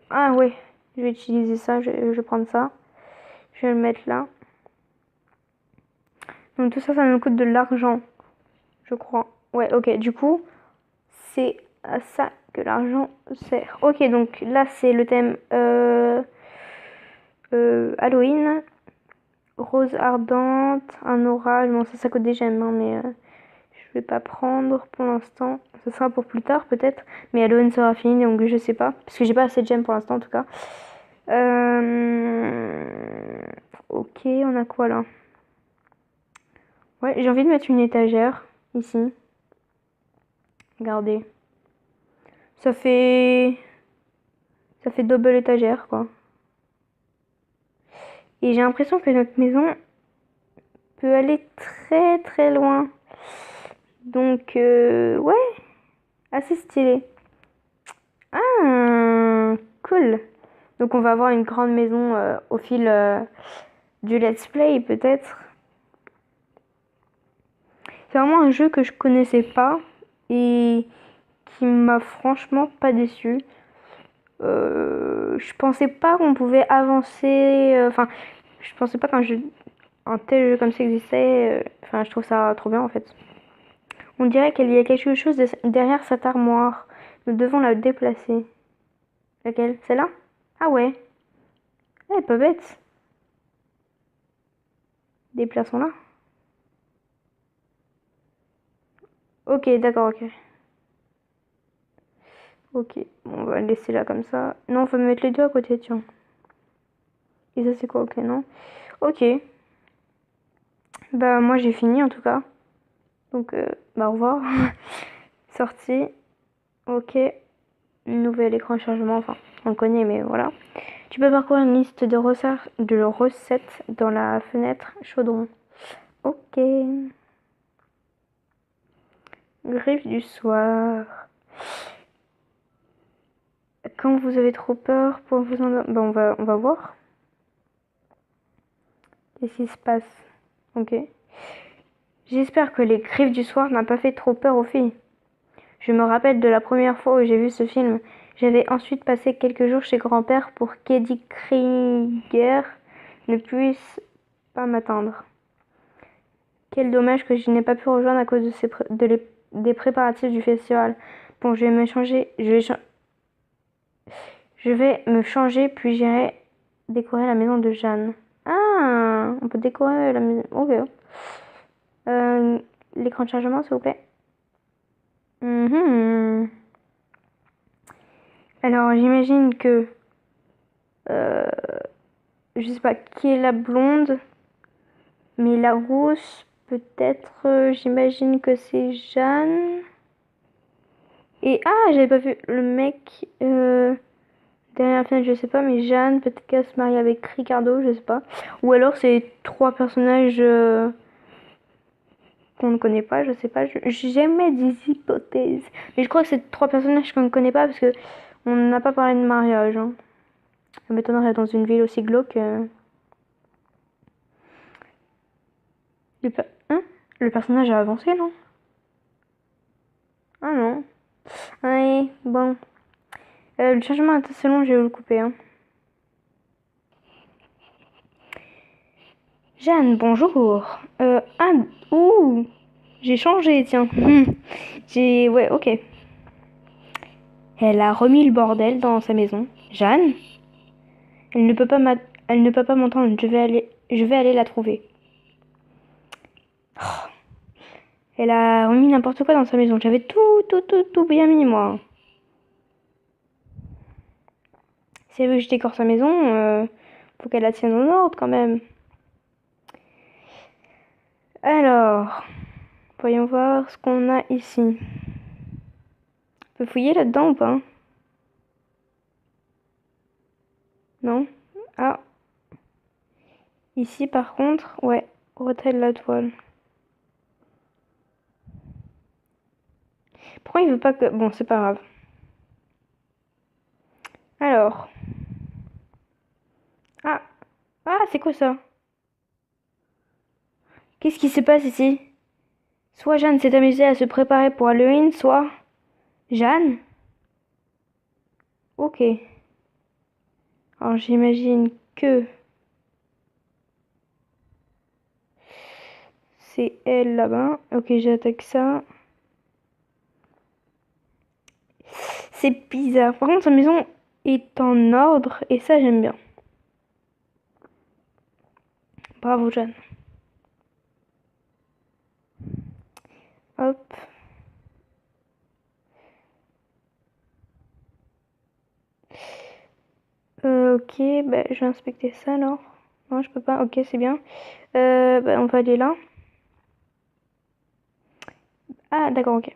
Ah ouais, je vais utiliser ça, je vais prendre ça. Je vais le mettre là. Donc tout ça, ça nous coûte de l'argent, je crois. Ouais, ok, du coup, c'est à ça que l'argent sert. Ok, donc là, c'est le thème Halloween. Rose ardente, un orage. Bon, ça coûte des gemmes, hein, mais je vais pas prendre pour l'instant. Ce sera pour plus tard, peut-être. Mais Halloween sera fini, donc je sais pas. Parce que j'ai pas assez de gemmes pour l'instant, en tout cas. Ok, on a quoi là? Ouais, j'ai envie de mettre une étagère ici. Regardez. Ça fait double étagère, quoi. Et j'ai l'impression que notre maison peut aller très très loin. Donc, ouais, assez stylé. Ah, cool. Donc on va avoir une grande maison au fil du let's play, peut-être. C'est vraiment un jeu que je connaissais pas et qui m'a franchement pas déçu. Je pensais pas qu'on pouvait avancer. Enfin, je pensais pas un tel jeu comme ça existait. Enfin, je trouve ça trop bien en fait. On dirait qu'il y a quelque chose derrière cette armoire. Nous devons la déplacer. Laquelle? Celle-là? Ah ouais. Elle est pas bête. Déplaçons-la. Ok, d'accord, ok. Ok, bon, on va le laisser là comme ça. Non, on va mettre les deux à côté, tiens. Et ça, c'est quoi? Ok, non. Ok. Bah, moi, j'ai fini en tout cas. Donc, bah, au revoir. Sortie. Ok. Nouvel écran de chargement. Enfin, on le connaît, mais voilà. Tu peux parcourir une liste de recettes dans la fenêtre chaudron. Ok. Griffe du soir. Quand vous avez trop peur pour vous endormir. Bah, on va voir. Qu'est-ce qui se passe? Ok. J'espère que les griffes du soir n'ont pas fait trop peur aux filles. Je me rappelle de la première fois où j'ai vu ce film. J'avais ensuite passé quelques jours chez grand-père pour qu'Eddie Krieger ne puisse pas m'atteindre. Quel dommage que je n'ai pas pu rejoindre à cause des préparatifs du festival. Bon, je vais me changer. Je vais me changer, puis j'irai décorer la maison de Jeanne. Ah, on peut décorer la maison. Ok. Euh, L'écran de chargement, s'il vous plaît. Mhm. Alors, j'imagine que euh, je sais pas qui est la blonde, mais la rousse, peut-être, j'imagine que c'est Jeanne. Et ah, j'avais pas vu le mec derrière la fenêtre, je sais pas, mais Jeanne, peut-être qu'elle se marie avec Ricardo, je sais pas. Ou alors c'est trois personnages qu'on ne connaît pas, je sais pas. J'aimais des hypothèses. Mais je crois que c'est trois personnages qu'on ne connaît pas parce que on n'a pas parlé de mariage. Hein. Ça m'étonnerait dans une ville aussi glauque. Hein? Le personnage a avancé, non? Ah non. Ouais, bon. Le changement est assez long, je vais vous le couper. Hein. Jeanne, bonjour. Ah, ouh, j'ai changé, tiens. Ouais, ok. Elle a remis le bordel dans sa maison. Jeanne? Elle ne peut pas Elle ne peut pas m'entendre. Je vais aller la trouver. Elle a remis n'importe quoi dans sa maison. J'avais tout bien mis, moi. Si elle veut que je décore sa maison, faut qu'elle la tienne en ordre quand même. Alors, voyons voir ce qu'on a ici. On peut fouiller là-dedans ou pas? Non? Ah, ici par contre, ouais, retrait de la toile. Pourquoi il veut pas que... Bon, c'est pas grave. Alors. Ah, ah, c'est quoi ça? Qu'est-ce qui se passe ici? Soit Jeanne s'est amusée à se préparer pour Halloween, soit... Jeanne? Ok. Alors j'imagine que c'est elle là-bas. Ok, j'attaque ça. C'est bizarre. Par contre, sa maison est en ordre et ça, j'aime bien. Bravo, Jeanne. Hop. Ok, bah, je vais inspecter ça alors. Non, je peux pas. Ok, c'est bien. Bah, on va aller là. Ah, d'accord, ok.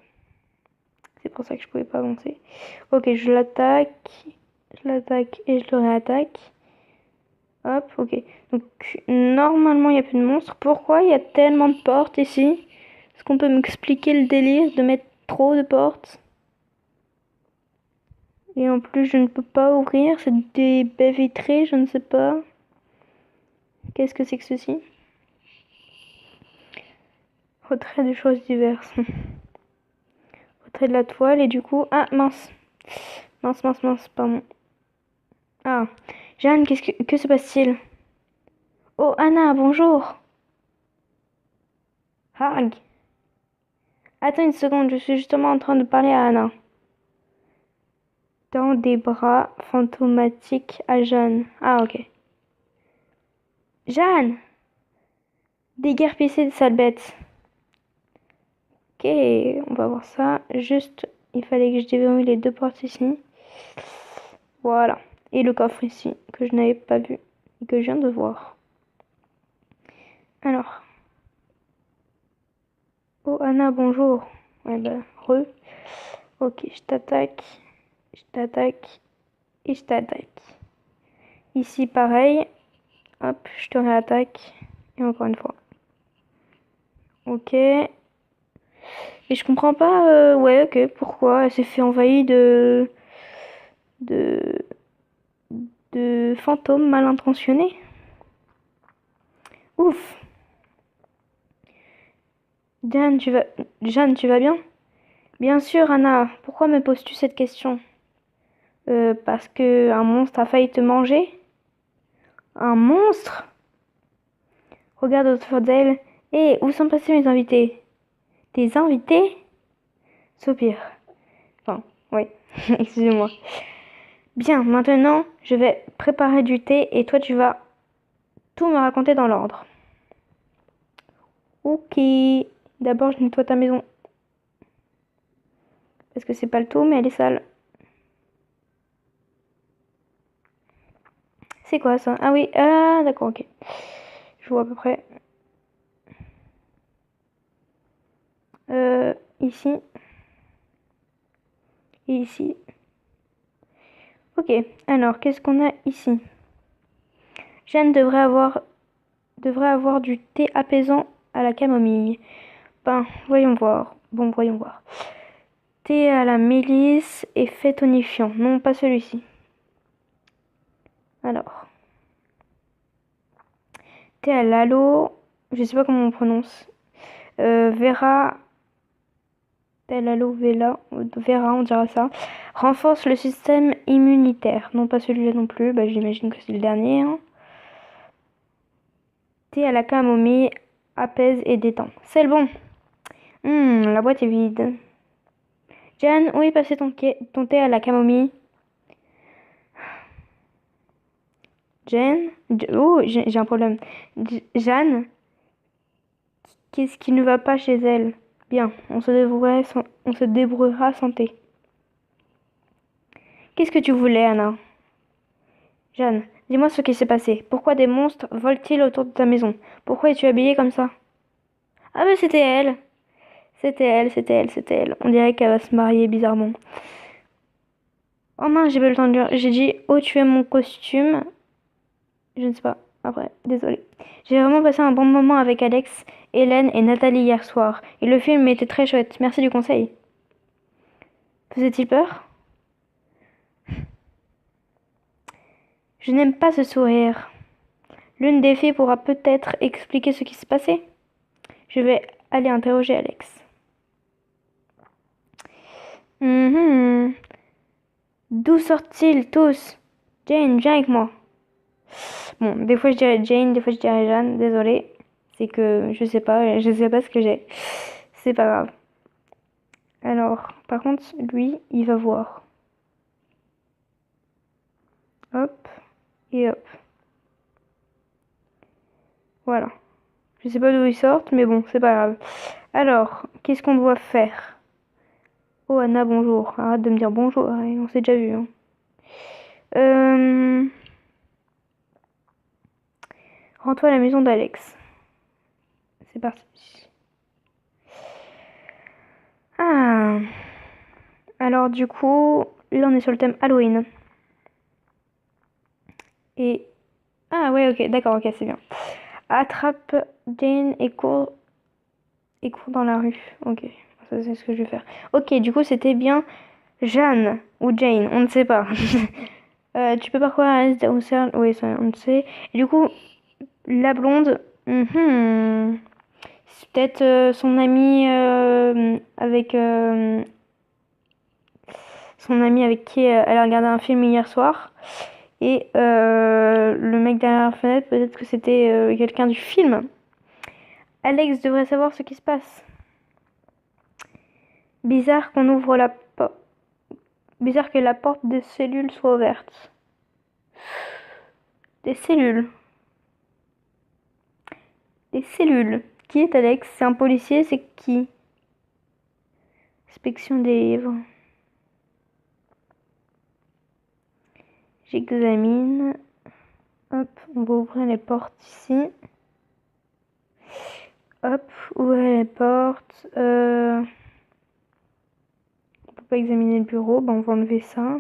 C'est pour ça que je pouvais pas avancer. Ok, je l'attaque. Je l'attaque et je le réattaque. Hop, ok. Donc, normalement, il n'y a plus de monstres. Pourquoi il y a tellement de portes ici? Est-ce qu'on peut m'expliquer le délire de mettre trop de portes? Et en plus, je ne peux pas ouvrir. C'est des baies vitrées, je ne sais pas. Qu'est-ce que c'est que ceci? Retrait de choses diverses. Près de la toile et du coup... Ah, mince. Mince, mince, mince, pardon. Ah. Jeanne, que se passe-t-il? Oh, Anna, bonjour. Harg. Attends une seconde, je suis justement en train de parler à Anna. Dans des bras fantomatiques à Jeanne. Ah, ok. Jeanne! Déguerpissez de sale bête. Ok, on va voir ça. Juste, il fallait que je déverrouille les deux portes ici. Voilà. Et le coffre ici, que je n'avais pas vu et que je viens de voir. Alors. Oh, Anna, bonjour. Ouais, bah, re. Ok, je t'attaque. Je t'attaque. Et je t'attaque. Ici, pareil. Hop, je te réattaque. Et encore une fois. Ok. Et je comprends pas, ouais, ok, pourquoi elle s'est fait envahir de, de fantômes mal intentionnés. Ouf. Jeanne, tu vas bien? Bien sûr, Anna. Pourquoi me poses-tu cette question? Parce que un monstre a failli te manger? Un monstre? Regarde autour d'elle. Hé, où sont passés mes invités? Tes invités? Soupir. Enfin, oui, excusez-moi. Bien, maintenant, je vais préparer du thé et toi, tu vas tout me raconter dans l'ordre. Ok. D'abord, je nettoie ta maison. Parce que c'est pas le tout, mais elle est sale. C'est quoi ça? Ah oui, ah d'accord, ok. Je vois à peu près. Ici. Et ici. Ok, alors, qu'est-ce qu'on a ici? Jeanne devrait avoir du thé apaisant à la camomille. Ben, voyons voir. Bon, voyons voir. Thé à la mélisse et fait tonifiant. Non, pas celui-ci. Alors. Thé à l'aloe. Je sais pas comment on prononce. Vera. Thé à l'aloe Vera, on dira ça. Renforce le système immunitaire. Non, pas celui-là non plus. Bah, j'imagine que c'est le dernier. Hein. Thé à la camomille. Apaise et détend. C'est le bon. La boîte est vide. Jeanne, où est passé ton thé à la camomille? Jeanne? Oh, j'ai un problème. Jeanne? Qu'est-ce qui ne va pas chez elle? Bien, on se débrouillera sans thé. Qu'est-ce que tu voulais, Anna? Jeanne, dis-moi ce qui s'est passé. Pourquoi des monstres volent-ils autour de ta maison? Pourquoi es-tu habillée comme ça? Ah mais c'était elle. C'était elle. On dirait qu'elle va se marier bizarrement. Oh mince, j'ai pas eu le temps de dire. J'ai dit, oh tu aimes mon costume? Je ne sais pas. Après, désolée. J'ai vraiment passé un bon moment avec Alex, Hélène et Nathalie hier soir. Et le film était très chouette. Merci du conseil. Faisait-il peur? Je n'aime pas ce sourire. L'une des filles pourra peut-être expliquer ce qui s'est passé. Je vais aller interroger Alex. D'où sortent-ils tous? Jane, viens avec moi. Bon, des fois je dirais Jane, des fois je dirais Jeanne, désolée. C'est que je sais pas ce que j'ai. C'est pas grave. Alors, par contre, lui, il va voir. Hop, et hop. Voilà. Je sais pas d'où ils sortent, mais bon, c'est pas grave. Alors, qu'est-ce qu'on doit faire? Oh Anna, bonjour. Arrête de me dire bonjour, on s'est déjà vu. Hein. Rends-toi à la maison d'Alex. C'est parti. Ah. Alors du coup, là on est sur le thème Halloween. Et... Ah ouais, ok, d'accord, ok, c'est bien. Attrape Jane et cours dans la rue. Ok, ça c'est ce que je vais faire. Ok, du coup c'était bien Jeanne ou Jane, on ne sait pas. Tu peux parcourir la liste des cercle. Oui, ça on le sait. Et du coup, la blonde, c'est peut-être son amie avec son ami avec qui elle a regardé un film hier soir. Et le mec derrière la fenêtre, peut-être que c'était quelqu'un du film. Alex devrait savoir ce qui se passe. Bizarre qu'on ouvre la porte. Bizarre que la porte des cellules soit ouverte. Des cellules. Des cellules. Qui est Alex? C'est un policier, c'est qui? Inspection des livres. J'examine. Hop, on va ouvrir les portes ici. Hop, ouvrir les portes. On peut pas examiner le bureau, bah on va enlever ça.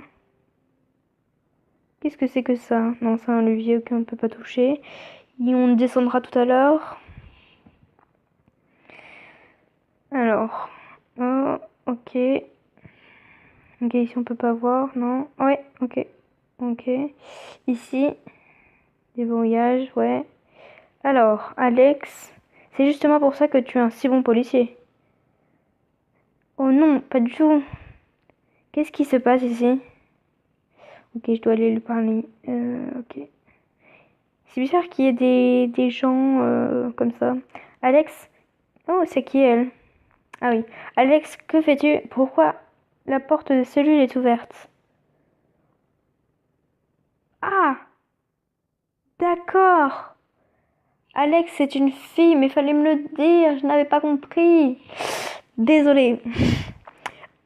Qu'est-ce que c'est que ça? Non, c'est un levier auquel on ne peut pas toucher. Et on descendra tout à l'heure. Alors, oh, ok. Ok, ici on peut pas voir, non? Ouais, ok. Ok. Ici, déverrouillage, ouais. Alors, Alex, c'est justement pour ça que tu es un si bon policier. Oh non, pas du tout. Qu'est-ce qui se passe ici? Ok, je dois aller lui parler. Ok. C'est bizarre qu'il y ait des gens comme ça. Alex? Oh, c'est qui elle? Ah oui. Alex, que fais-tu? Pourquoi la porte de cellule est ouverte? Ah! D'accord! Alex, c'est une fille, mais fallait me le dire, je n'avais pas compris. Désolée.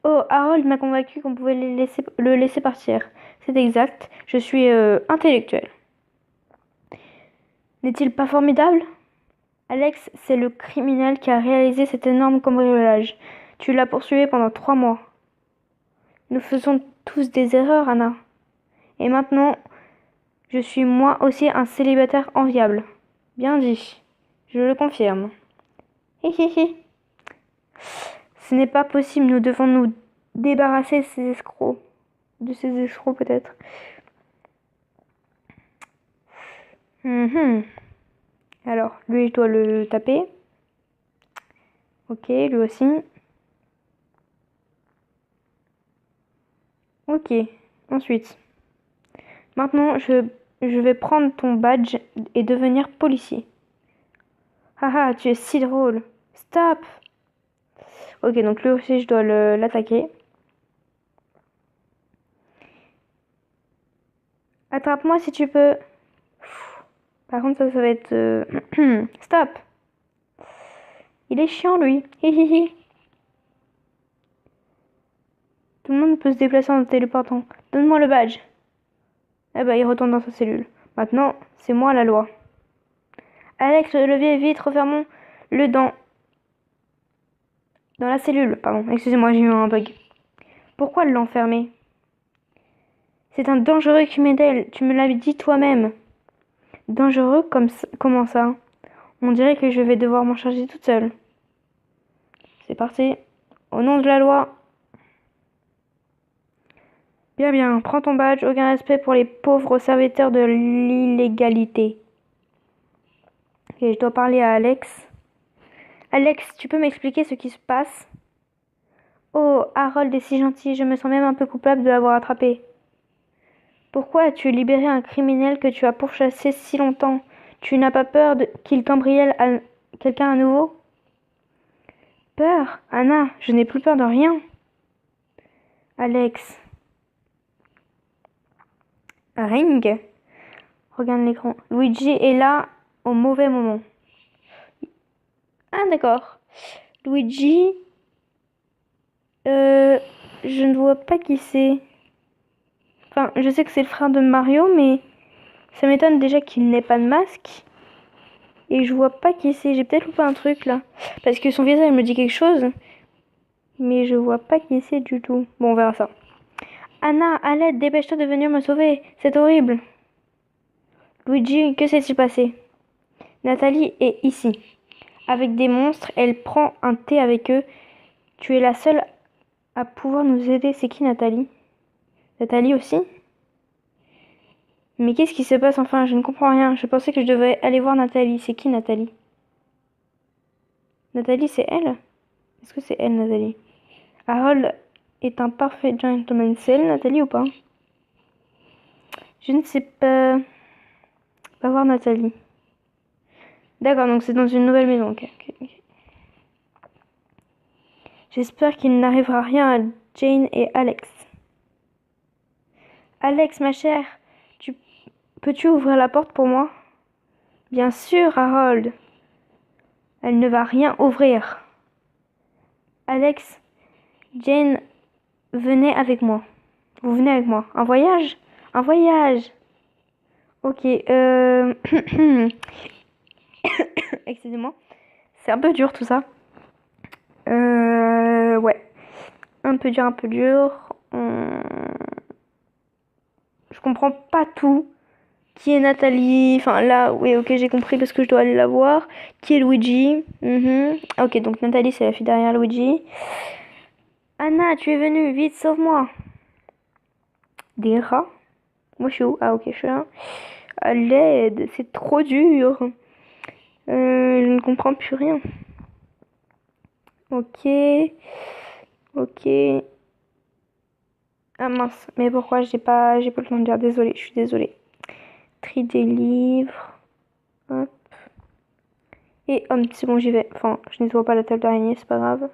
Oh, Harold m'a convaincu qu'on pouvait le laisser partir. C'est exact, je suis intellectuel. N'est-il pas formidable? Alex, c'est le criminel qui a réalisé cet énorme cambriolage. Tu l'as poursuivi pendant 3 mois. Nous faisons tous des erreurs, Anna. Et maintenant, je suis moi aussi un célibataire enviable. Bien dit. Je le confirme. Hi hi hi. Ce n'est pas possible, nous devons nous débarrasser de ces escrocs. De ces escrocs peut-être. Alors, lui, je dois le taper. Ok, lui aussi. Ok, ensuite. Maintenant, je vais prendre ton badge et devenir policier. Haha, tu es si drôle. Stop! Ok, donc lui aussi, je dois l'attaquer. Attrape-moi si tu peux. Par contre, ça va être... Stop! Il est chiant, lui. Hihihi. Tout le monde peut se déplacer en téléportant. Donne-moi le badge. Eh ben, il retourne dans sa cellule. Maintenant, c'est moi la loi. Alex, le levier, vite, refermons-le dans la cellule. Pardon, excusez-moi, j'ai eu un bug. Pourquoi l'enfermer? C'est un dangereux criminel, tu me l'as dit toi-même. Dangereux comment ça? On dirait que je vais devoir m'en charger toute seule. C'est parti. Au nom de la loi. Bien, bien, prends ton badge, aucun respect pour les pauvres serviteurs de l'illégalité. Ok, je dois parler à Alex. Alex, tu peux m'expliquer ce qui se passe? Oh, Harold est si gentil, je me sens même un peu coupable de l'avoir attrapé. Pourquoi as-tu libéré un criminel que tu as pourchassé si longtemps? Tu n'as pas peur qu'il cambriole quelqu'un à nouveau? Peur? Anna, je n'ai plus peur de rien. Alex. Ring. Regarde l'écran. Luigi est là au mauvais moment. Ah d'accord. Luigi. Je ne vois pas qui c'est. Enfin, je sais que c'est le frère de Mario, mais ça m'étonne déjà qu'il n'ait pas de masque. Et je vois pas qui c'est. J'ai peut-être loupé un truc là. Parce que son visage me dit quelque chose. Mais je vois pas qui c'est du tout. Bon, on verra ça. Anna, à l'aide, dépêche-toi de venir me sauver. C'est horrible. Luigi, que s'est-il passé? Nathalie est ici. Avec des monstres, elle prend un thé avec eux. Tu es la seule à pouvoir nous aider. C'est qui Nathalie? Nathalie aussi? Mais qu'est-ce qui se passe enfin? Je ne comprends rien. Je pensais que je devais aller voir Nathalie. C'est qui Nathalie? Nathalie, c'est elle? Est-ce que c'est elle, Nathalie? Harold est un parfait gentleman. C'est elle, Nathalie, ou pas? Je ne sais pas. Va voir Nathalie. D'accord, donc c'est dans une nouvelle maison. Ok. J'espère qu'il n'arrivera rien à Jane et Alex. Alex, ma chère, peux-tu ouvrir la porte pour moi? Bien sûr, Harold. Elle ne va rien ouvrir. Alex, Jane, venez avec moi. Vous venez avec moi. Un voyage? Un voyage. Ok, excusez-moi. C'est un peu dur tout ça. Ouais. Un peu dur. Je comprends pas tout. Qui est Nathalie? Enfin là, oui, ok, j'ai compris parce que je dois aller la voir. Qui est Luigi? Ok, donc Nathalie, c'est la fille derrière Luigi. Anna, tu es venue, vite, sauve-moi. Des rats? Moi, je suis où? Ah, ok, je suis là. À l'aide, c'est trop dur. Je ne comprends plus rien. Ok. Ah mince, mais pourquoi j'ai pas le temps de dire désolé, je suis désolée. Tri des livres. Hop. Et c'est bon, j'y vais. Enfin, je ne vois pas la table d'araignée, c'est pas grave.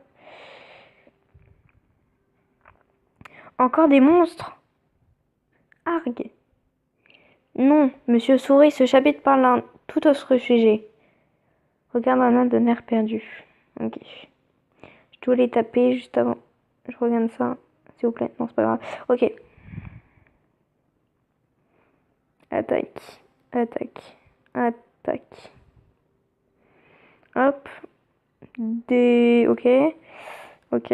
Encore des monstres? Argue. Non, Monsieur Souris, ce chapitre parle d'un tout autre sujet. Regarde un nain d'un air perdu. Ok. Je dois les taper juste avant. Je regarde ça, s'il vous plaît. Non, c'est pas grave. Ok. Attaque. Hop. Ok.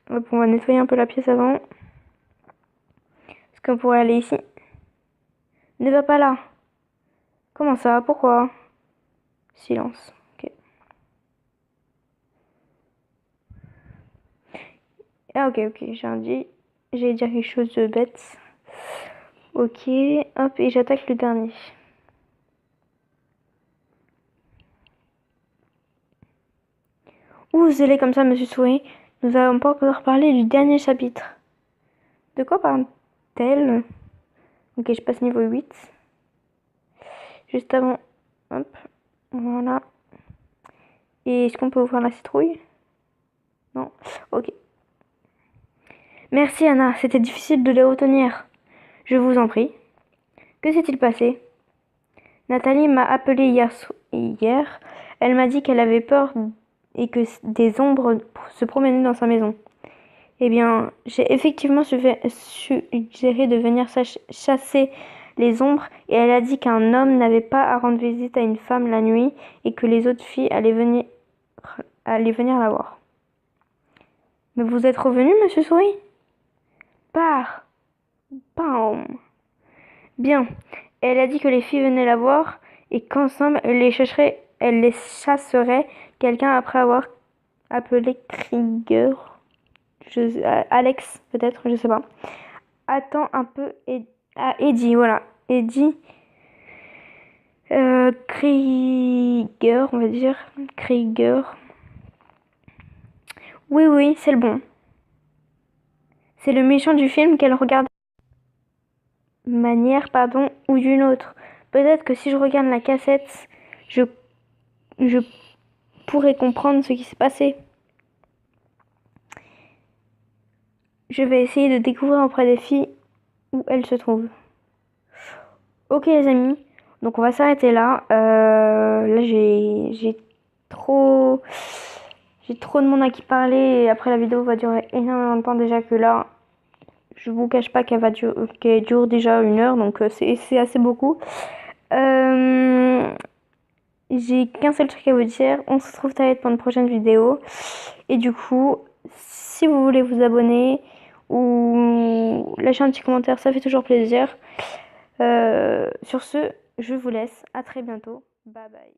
Hop, on va nettoyer un peu la pièce avant. Est-ce qu'on pourrait aller ici? Ne va pas là. Comment ça? Pourquoi? Silence. Ok. Ah ok, J'allais dire quelque chose de bête. Ok, hop, et j'attaque le dernier. Où vous allez comme ça, monsieur Souris? Nous n'avons pas encore parlé du dernier chapitre. De quoi parle-t-elle? Ok, je passe niveau 8. Juste avant. Hop, voilà. Et est-ce qu'on peut ouvrir la citrouille? Non. Ok. Merci Anna, c'était difficile de les retenir. Je vous en prie. Que s'est-il passé? Nathalie m'a appelé hier. Elle m'a dit qu'elle avait peur et que des ombres se promenaient dans sa maison. Eh bien, j'ai effectivement suggéré de venir chasser les ombres et elle a dit qu'un homme n'avait pas à rendre visite à une femme la nuit et que les autres filles allaient venir la voir. Mais vous êtes revenu, monsieur Souris? Pars. Bam. Bien. Elle a dit que les filles venaient la voir et qu'ensemble elle les chasserait quelqu'un après avoir appelé Krieger. Alex, peut-être, je sais pas. Attends un peu. Eddie, voilà. Eddie. Krieger, on va dire. Krieger. Oui, c'est le bon. C'est le méchant du film qu'elle regarde manière, pardon, ou d'une autre. Peut-être que si je regarde la cassette, je pourrais comprendre ce qui s'est passé. Je vais essayer de découvrir auprès des filles où elles se trouvent. Ok les amis, donc on va s'arrêter là. Là j'ai trop de monde à qui parler et après la vidéo va durer énormément de temps déjà que là. Je vous cache pas qu'elle dure déjà 1 heure donc c'est assez beaucoup. J'ai qu'un seul truc à vous dire. On se retrouve très vite pour une prochaine vidéo. Et du coup, si vous voulez vous abonner ou lâcher un petit commentaire, ça fait toujours plaisir. Sur ce, je vous laisse. À très bientôt. Bye bye.